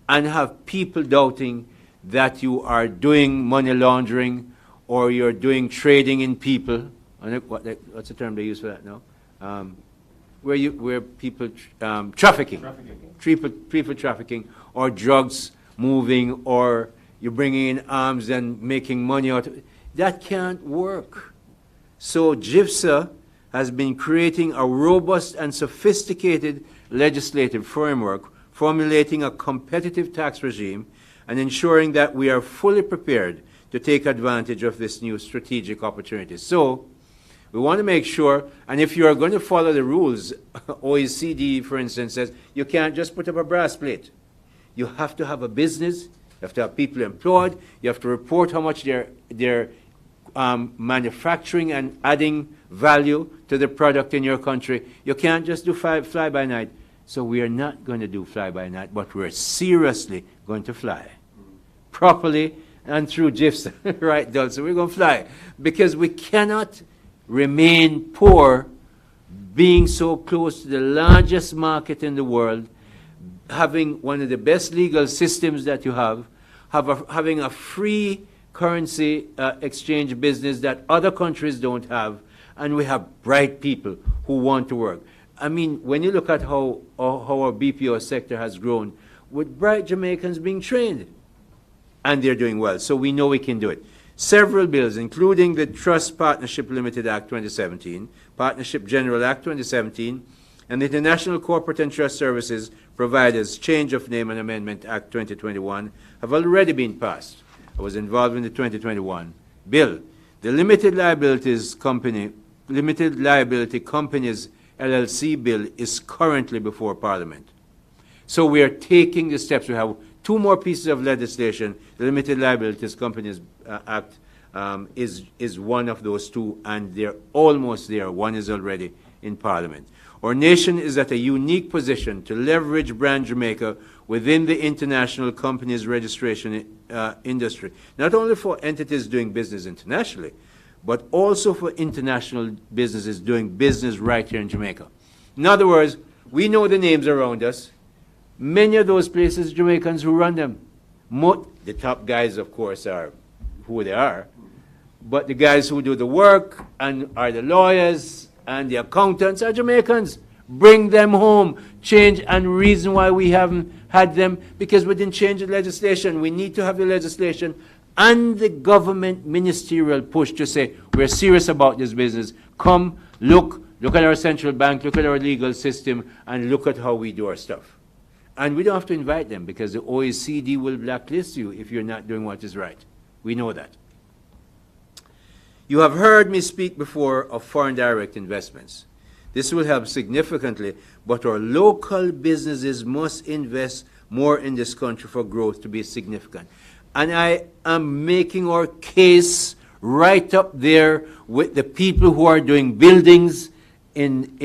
and have people doubting that you are doing money laundering or you're doing trading in people. What's the term they use for that now? Where people trafficking. People trafficking, or drugs moving, or you're bringing in arms and making money out of it. That can't work. So JISTV has been creating a robust and sophisticated legislative framework, formulating a competitive tax regime, and ensuring that we are fully prepared to take advantage of this new strategic opportunity. So we want to make sure, and if you are going to follow the rules, OECD, for instance, says you can't just put up a brass plate. You have to have a business, you have to have people employed, you have to report how much they're manufacturing and adding value to the product in your country. You can't just do fly-by-night. So we are not going to do fly-by-night, but we're seriously going to fly properly and through JISTV, right, Doug? So we're going to fly because we cannot remain poor being so close to the largest market in the world, having one of the best legal systems that you have having a free currency exchange business that other countries don't have, and we have bright people who want to work. I mean, when you look at how our BPO sector has grown, with bright Jamaicans being trained, and they're doing well, so we know we can do it. Several bills, including the Trust Partnership Limited Act 2017, Partnership General Act 2017, and the International Corporate and Trust Services Providers Change of Name and Amendment Act 2021, have already been passed. I was involved in the 2021 bill. The Limited Liability Companies LLC bill is currently before Parliament. So we are taking the steps. We have two more pieces of legislation. The Limited Liabilities Companies Act is one of those two, and they're almost there. One is already in Parliament. Our nation is at a unique position to leverage brand Jamaica within the international companies registration industry, not only for entities doing business internationally, but also for international businesses doing business right here in Jamaica. In other words, we know the names around us. Many of those places, Jamaicans who run them. The top guys, of course, are who they are, but the guys who do the work and are the lawyers and the accountants are Jamaicans. Bring them home. Change and reason why we haven't had them, because we didn't change the legislation. We need to have the legislation and the government ministerial push to say, we're serious about this business. Come, look at our central bank, look at our legal system, and look at how we do our stuff. And we don't have to invite them, because the OECD will blacklist you if you're not doing what is right. We know that. You have heard me speak before of foreign direct investments. This will help significantly, but our local businesses must invest more in this country for growth to be significant. And I am making our case right up there with the people who are doing buildings in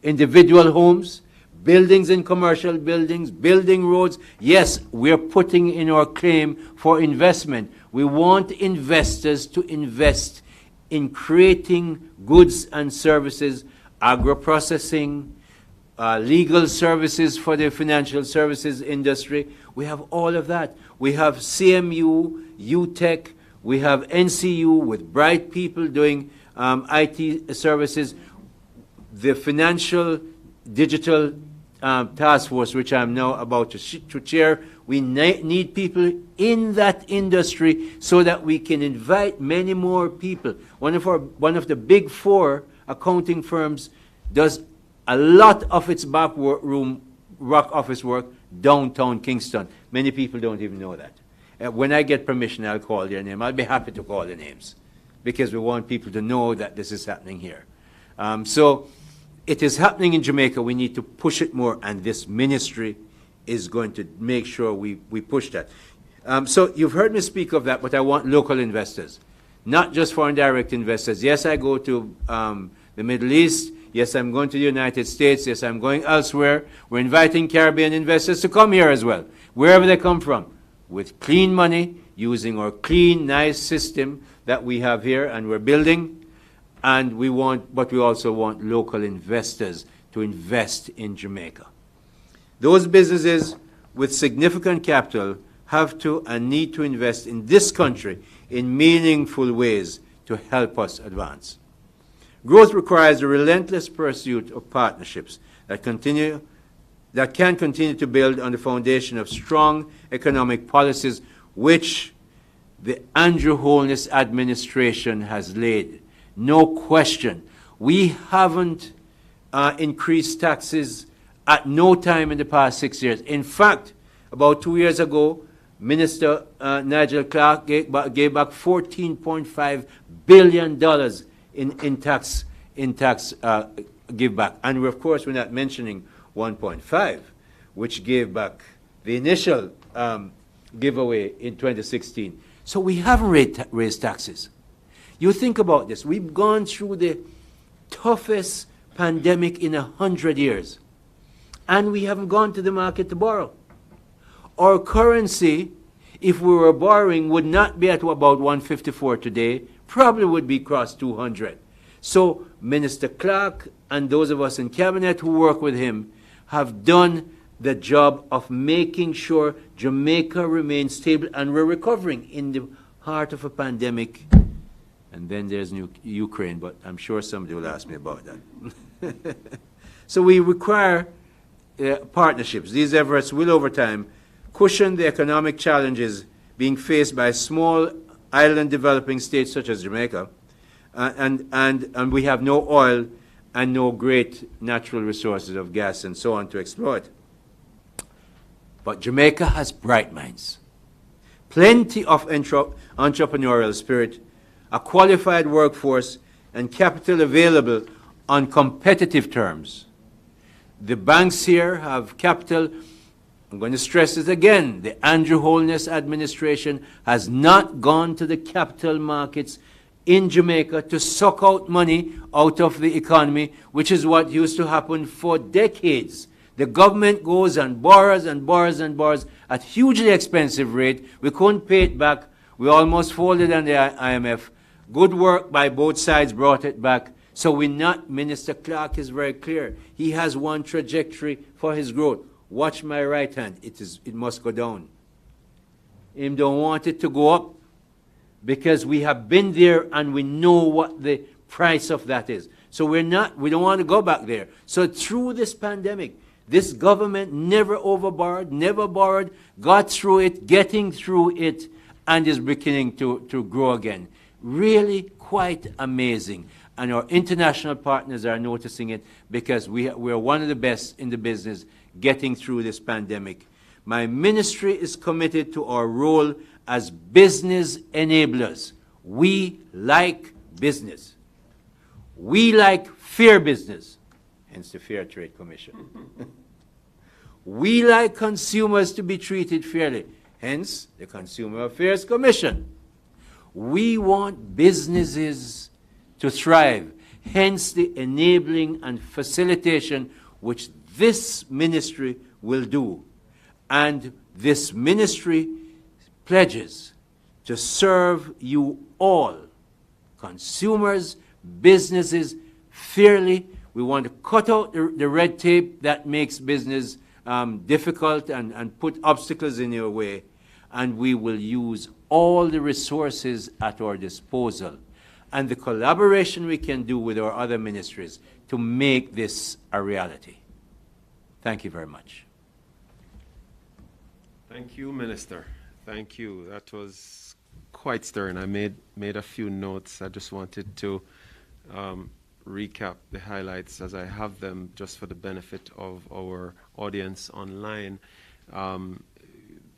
individual homes, buildings in commercial buildings, building roads. Yes, we're putting in our claim for investment. We want investors to invest in creating goods and services, agro-processing, legal services for the financial services industry. We have all of that. We have CMU, UTech, we have NCU with bright people doing IT services. The Financial Digital Task Force, which I'm now about to chair, we need people in that industry so that we can invite many more people. One of the big four accounting firms does a lot of its back office work downtown Kingston. Many people don't even know that. When I get permission, I'll call their name. I'll be happy to call the names, because we want people to know that this is happening here. So it is happening in Jamaica. We need to push it more, and this ministry is going to make sure we push that. So you've heard me speak of that, but I want local investors, not just foreign direct investors. Yes, I go to the Middle East. Yes, I'm going to the United States. Yes, I'm going elsewhere. We're inviting Caribbean investors to come here as well, wherever they come from, with clean money, using our clean, nice system that we have here and we're building. And but we also want local investors to invest in Jamaica. Those businesses with significant capital have to and need to invest in this country in meaningful ways to help us advance. Growth requires a relentless pursuit of partnerships that can continue to build on the foundation of strong economic policies which the Andrew Holness administration has laid. No question. We haven't increased taxes at no time in the past 6 years. In fact, about 2 years ago, Minister Nigel Clark gave back $14.5 billion in tax give back. And of course, we're not mentioning 1.5, which gave back the initial giveaway in 2016. So we haven't raised taxes. You think about this. We've gone through the toughest pandemic in 100 years, and we haven't gone to the market to borrow. Our currency, if we were borrowing, would not be at about 154 today, probably would be across 200. So Minister Clark and those of us in cabinet who work with him have done the job of making sure Jamaica remains stable, and we're recovering in the heart of a pandemic. And then there's Ukraine, but I'm sure somebody will ask me about that. So we require partnerships. These efforts will, over time, cushion the economic challenges being faced by small island developing states such as Jamaica, and we have no oil and no great natural resources of gas and so on to exploit. But Jamaica has bright minds, plenty of entrepreneurial spirit, a qualified workforce, and capital available on competitive terms. The banks here have capital. I'm going to stress this again. The Andrew Holness administration has not gone to the capital markets in Jamaica to suck out money out of the economy, which is what used to happen for decades. The government goes and borrows and borrows and borrows at hugely expensive rate. We couldn't pay it back. We almost folded on the IMF. Good work by both sides brought it back. So Minister Clark is very clear. He has one trajectory for his growth. Watch my right hand. It must go down. Him don't want it to go up, because we have been there and we know what the price of that is. So we don't want to go back there. So through this pandemic, this government never overborrowed, never borrowed, got through it, getting through it, and is beginning to grow again. Really quite amazing. And our international partners are noticing it, because we're one of the best in the business getting through this pandemic. My ministry is committed to our role as business enablers. We like business. We like fair business, hence the Fair Trade Commission. We like consumers to be treated fairly, hence the Consumer Affairs Commission. We want businesses to thrive, hence the enabling and facilitation which this ministry will do. And this ministry pledges to serve you all, consumers, businesses, fairly. We want to cut out the red tape that makes business difficult and put obstacles in your way. And we will use all the resources at our disposal and the collaboration we can do with our other ministries to make this a reality. Thank you very much. Thank you, Minister. Thank you. That was quite stirring. I made a few notes. I just wanted to recap the highlights as I have them, just for the benefit of our audience online.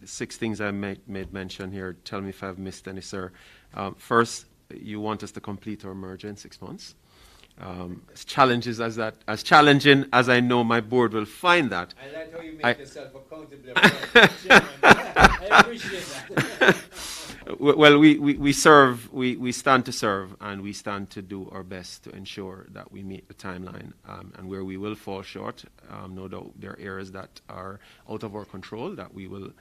6 things I made mention here. Tell me if I've missed any, sir. First, you want us to complete our merger in 6 months. As challenging as I know my board will find that. I like how you make yourself accountable. I appreciate that. Well, we stand to serve, and we stand to do our best to ensure that we meet the timeline. And where we will fall short, no doubt there are areas that are out of our control, that we will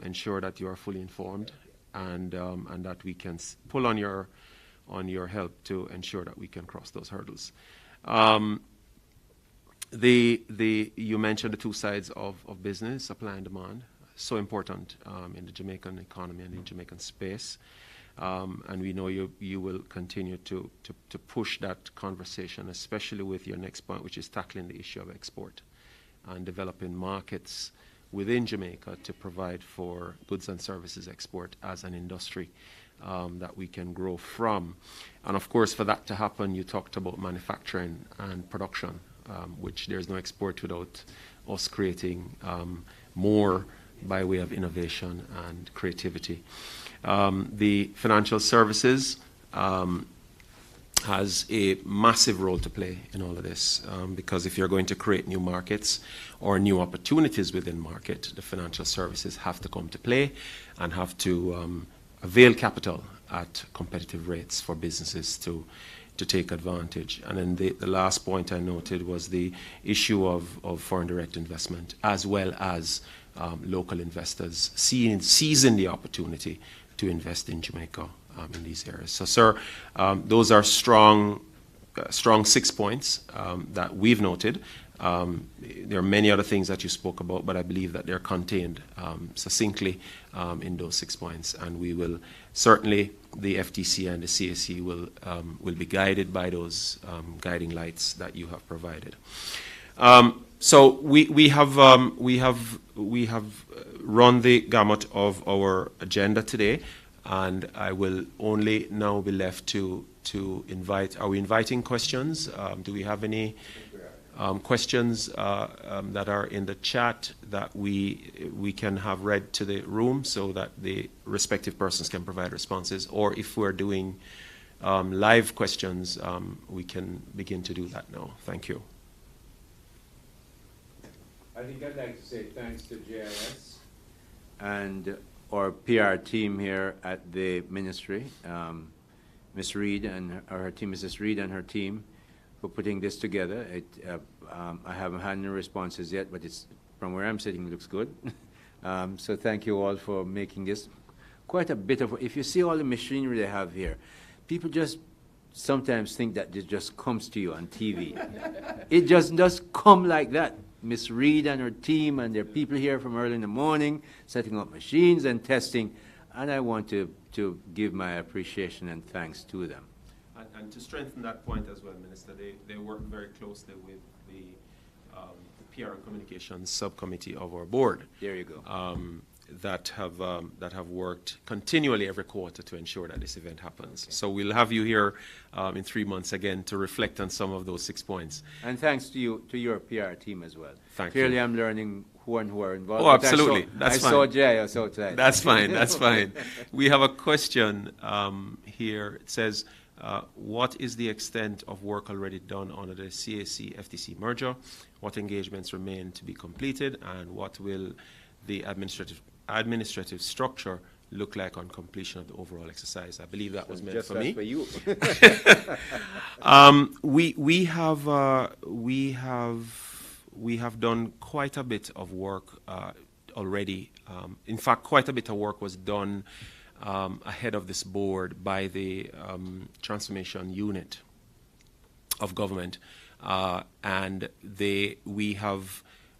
ensure that you are fully informed, and that we can pull on your help to ensure that we can cross those hurdles. You mentioned the 2 sides of business, supply and demand. So important in the Jamaican economy and in Jamaican space. And we know you will continue to push that conversation, especially with your next point, which is tackling the issue of export and developing markets within Jamaica to provide for goods and services export as an industry that we can grow from. And of course, for that to happen, you talked about manufacturing and production, which there's no export without us creating more by way of innovation and creativity. The financial services has a massive role to play in all of this, because if you're going to create new markets or new opportunities within market, the financial services have to come to play and have to avail capital at competitive rates for businesses to take advantage. And then the last point I noted was the issue of foreign direct investment, as well as local investors seizing the opportunity to invest in Jamaica in these areas. So, sir, those are strong 6 points that we've noted. There are many other things that you spoke about, but I believe that they're contained succinctly in those 6 points. And we will certainly, the FTC and the CAC will be guided by those guiding lights that you have provided. So we have run the gamut of our agenda today, and I will only now be left to invite. Are we inviting questions? Do we have any questions that are in the chat that we can have read to the room so that the respective persons can provide responses? Or if we're doing live questions, we can begin to do that now. Thank you. I think I'd like to say thanks to JIS and our PR team here at the ministry, Ms. Reed and her team, Mrs. Reed and her team, for putting this together. I haven't had any responses yet, but it's, from where I'm sitting, it looks good. So thank you all for making this quite a bit of, if you see all the machinery they have here, people just sometimes think that it just comes to you on TV. It just does come like that. Miss Reed and her team, and there are people here from early in the morning setting up machines and testing, and I want to give my appreciation and thanks to them. And to strengthen that point as well, Minister, they work very closely with the PR and Communications Subcommittee of our board. There you go. That have worked continually every quarter to ensure that this event happens. Okay. So we'll have you here in 3 months again to reflect on some of those 6 points. And thanks to you, to your PR team as well. Thank Clearly you. I'm learning who are involved. Oh, absolutely. That's fine. I saw Jay, I saw Ted. That's fine. That's fine. We have a question here. It says, what is the extent of work already done under the CAC-FTC merger? What engagements remain to be completed, and what will the administrative structure look like on completion of the overall exercise? I believe that was meant just for me. For you. We have done quite a bit of work already. In fact, quite a bit of work was done ahead of this board by the transformation unit of government, and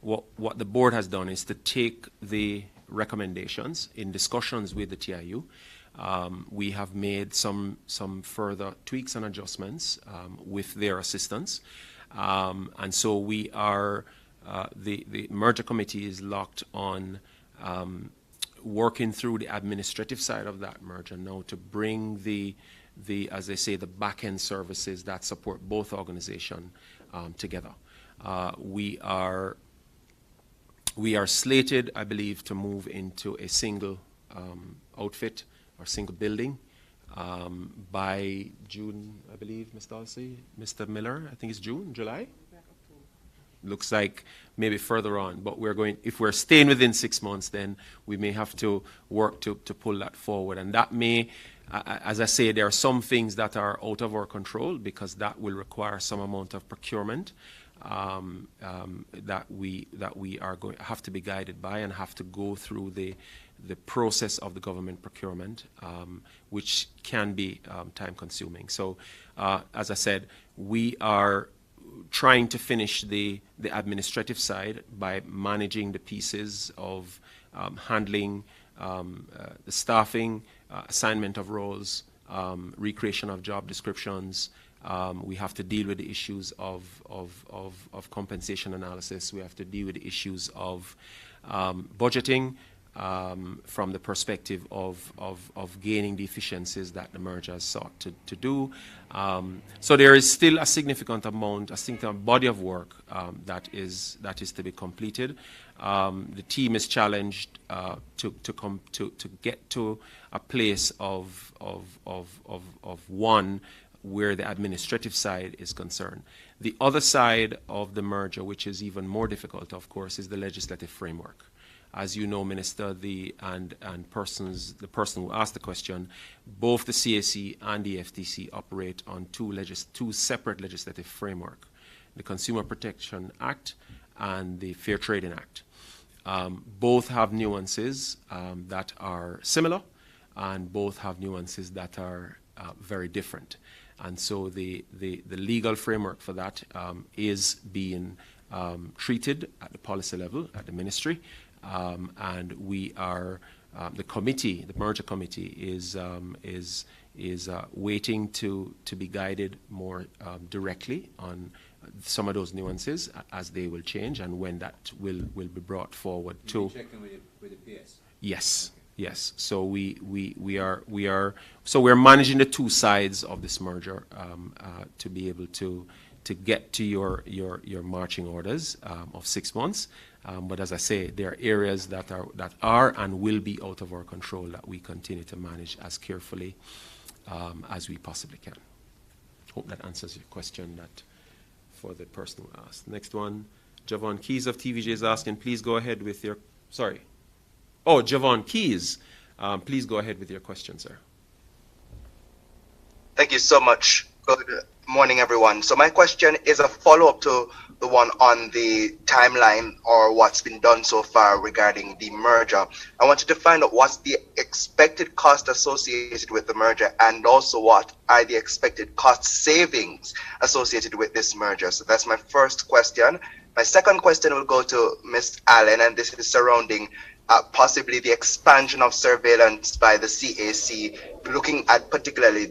what the board has done is to take the recommendations in discussions with the TIU. We have made some further tweaks and adjustments with their assistance, and so we are the merger committee is locked on working through the administrative side of that merger now to bring the as they say, the back-end services that support both organizations together. We are slated, I believe, to move into a single outfit or single building by June, I believe, Ms. Dulcie, Mr. Miller, I think it's June, July? Looks like maybe further on, but if we're staying within 6 months, then we may have to work to pull that forward. And that may, as I say, there are some things that are out of our control because that will require some amount of procurement that we are going have to be guided by and have to go through the process of the government procurement, which can be time consuming. So, as I said, we are trying to finish the administrative side by managing the pieces of handling the staffing, assignment of roles, recreation of job descriptions. We have to deal with the issues of compensation analysis. We have to deal with the issues of budgeting from the perspective of gaining the efficiencies that the merger has sought to do. So there is still a significant amount, a significant body of work that is to be completed. The team is challenged to get to a place of one where the administrative side is concerned. The other side of the merger, which is even more difficult, of course, is the legislative framework. as you know, Minister, the person who asked the question, both the CAC and the FTC operate on two separate legislative framework, the Consumer Protection Act and the Fair Trading Act. Both have nuances that are similar, and both have nuances that are very different. And so the legal framework for that is being treated at the policy level, at the ministry, and we are, the merger committee is waiting to be guided more directly on some of those nuances as they will change and when that will be brought forward to. Checking with the PS. Yes. Okay. Yes. So we're managing the two sides of this merger to be able to get to your marching orders of 6 months. But as I say, there are areas that are and will be out of our control that we continue to manage as carefully as we possibly can. Hope that answers your question for the person who asked. Next one, Javon Keys of TVJ is asking, please go ahead with your, sorry. Oh, Javon Keys, please go ahead with your question, sir. Thank you so much. Good morning, everyone. So my question is a follow-up to the one on the timeline or what's been done so far regarding the merger. I wanted to find out what's the expected cost associated with the merger, and also what are the expected cost savings associated with this merger. So that's my first question. My second question will go to Ms. Allen, and this is surrounding possibly the expansion of surveillance by the CAC, looking at particularly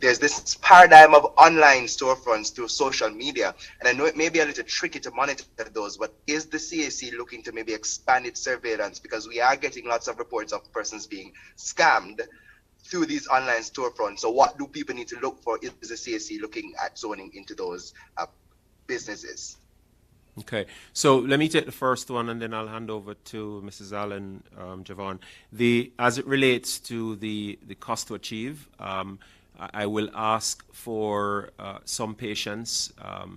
there's this paradigm of online storefronts through social media. And I know it may be a little tricky to monitor those, but is the CAC looking to maybe expand its surveillance? Because we are getting lots of reports of persons being scammed through these online storefronts. So what do people need to look for? Is the CAC looking at zoning into those businesses? Okay, so let me take the first one, and then I'll hand over to Mrs. Allen, Javon. As it relates to the cost to achieve, I will ask for some patience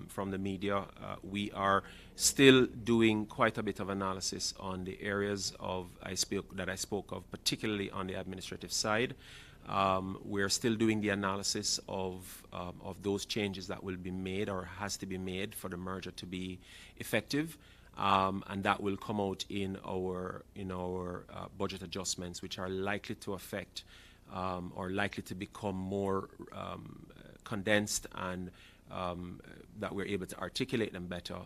from the media. We are still doing quite a bit of analysis on the areas that I spoke of, particularly on the administrative side. We're still doing the analysis of those changes that will be made or has to be made for the merger to be effective, and that will come out in our budget adjustments, which are likely to affect or likely to become more condensed and that we're able to articulate them better,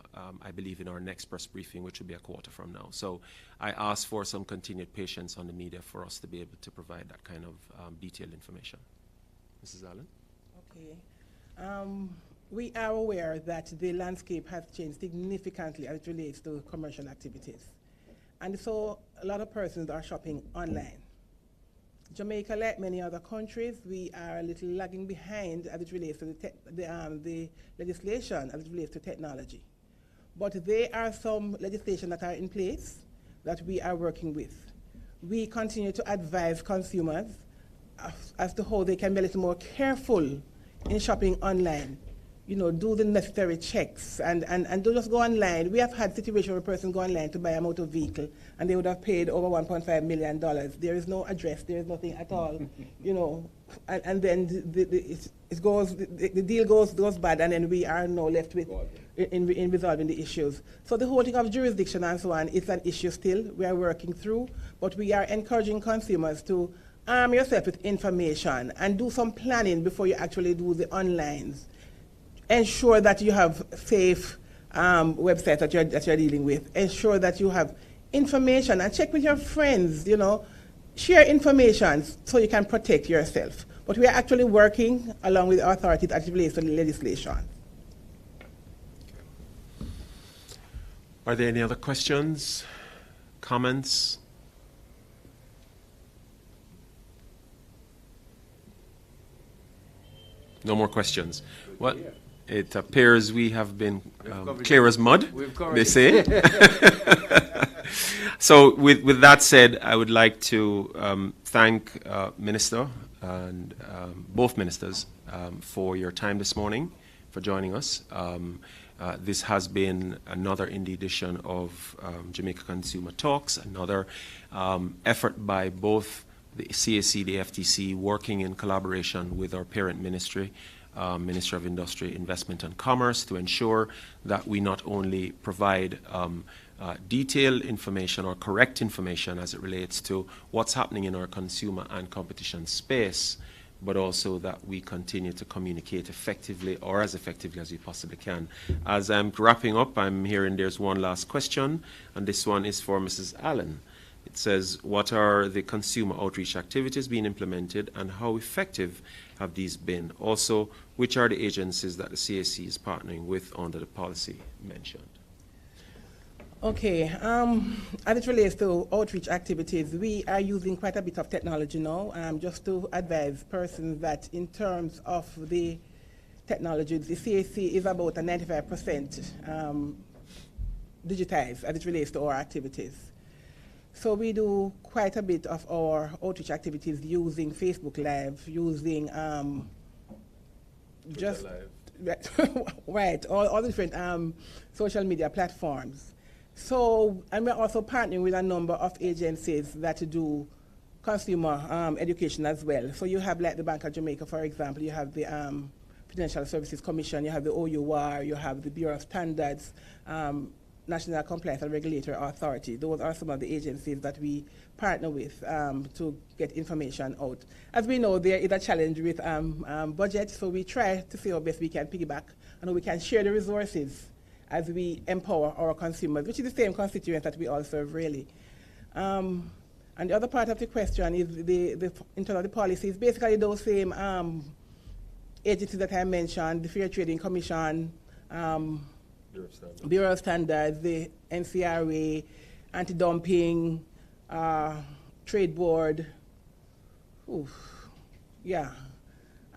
I believe, in our next press briefing, which will be a quarter from now. So I ask for some continued patience on the media for us to be able to provide that kind of detailed information. Mrs. Allen? Okay. We are aware that the landscape has changed significantly as it relates to commercial activities. And so a lot of persons are shopping online. Jamaica, like many other countries, we are a little lagging behind as it relates to the legislation as it relates to technology. But there are some legislation that are in place that we are working with. We continue to advise consumers as to how they can be a little more careful in shopping online. You know, do the necessary checks and don't just go online. We have had situations where a person go online to buy a motor vehicle and they would have paid over $1.5 million. There is no address, there is nothing at all, you know, and then the deal goes bad, and then we are now left with in resolving the issues. So the whole thing of jurisdiction and so on is an issue still we are working through, but we are encouraging consumers to arm yourself with information and do some planning before you actually do the onlines. Ensure that you have safe websites that you're dealing with. Ensure that you have information and check with your friends, you know. Share information so you can protect yourself. But we are actually working along with authorities as it relates to the legislation. Are there any other questions, comments? No more questions. What? It appears we have been clear as mud, they say. So with that said, I would like to thank Minister and both ministers for your time this morning, for joining us. This has been another in the edition of Jamaica Consumer Talks, another effort by both the CAC, the FTC, working in collaboration with our parent ministry, Ministry of Industry, Investment and Commerce, to ensure that we not only provide detailed information or correct information as it relates to what's happening in our consumer and competition space, but also that we continue to communicate effectively, or as effectively as we possibly can. As I'm wrapping up, I'm hearing there's one last question, and this one is for Mrs. Allen. It says, what are the consumer outreach activities being implemented and how effective have these been? Also, which are the agencies that the CAC is partnering with under the policy mentioned? Okay, as it relates to outreach activities, we are using quite a bit of technology now, just to advise persons that in terms of the technology, the CAC is about a 95% digitized as it relates to our activities. So we do quite a bit of our outreach activities using Facebook Live, using just right, all the different social media platforms. So, and we're also partnering with a number of agencies that do consumer education as well. So you have like the Bank of Jamaica, for example, you have the Financial Services Commission, you have the OUR, you have the Bureau of Standards, National Compliance and Regulatory Authority. Those are some of the agencies that we partner with to get information out. As we know, there is a challenge with budget, so we try to see how best we can piggyback and how we can share the resources as we empower our consumers, which is the same constituents that we all serve, really. And the other part of the question is in terms of the policies, basically those same agencies that I mentioned, the Fair Trading Commission, Bureau of Standards, the NCRA, Anti-Dumping, Trade Board, yeah.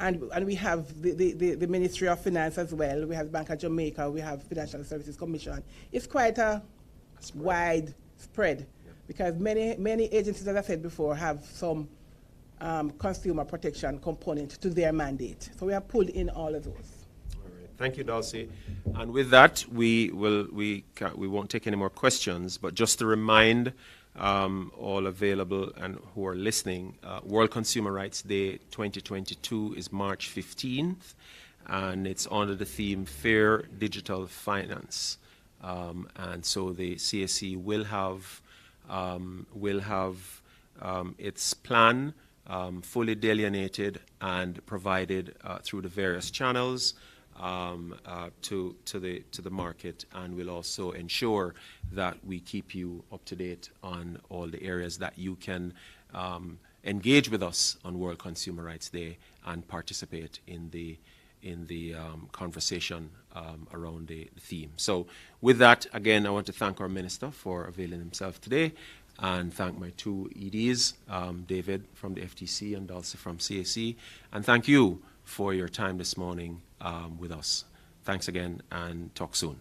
And we have the Ministry of Finance as well. We have Bank of Jamaica. We have Financial Services Commission. It's quite a wide spread because many agencies, as I said before, have some consumer protection component to their mandate. So we have pulled in all of those. All right. Thank you, Dulcie. And with that, we won't take any more questions. But just to remind all available and who are listening, World Consumer Rights Day 2022 is March 15th, and it's under the theme Fair Digital Finance. And so the CAC will have its plan fully delineated and provided through the various channels to the market, and will also ensure that we keep you up to date on all the areas that you can engage with us on World Consumer Rights Day and participate in the conversation around the theme. So with that, again, I want to thank our Minister for availing himself today, and thank my two EDs, David from the FTC and Dulcie from CAC, and thank you for your time this morning with us. Thanks again, and talk soon.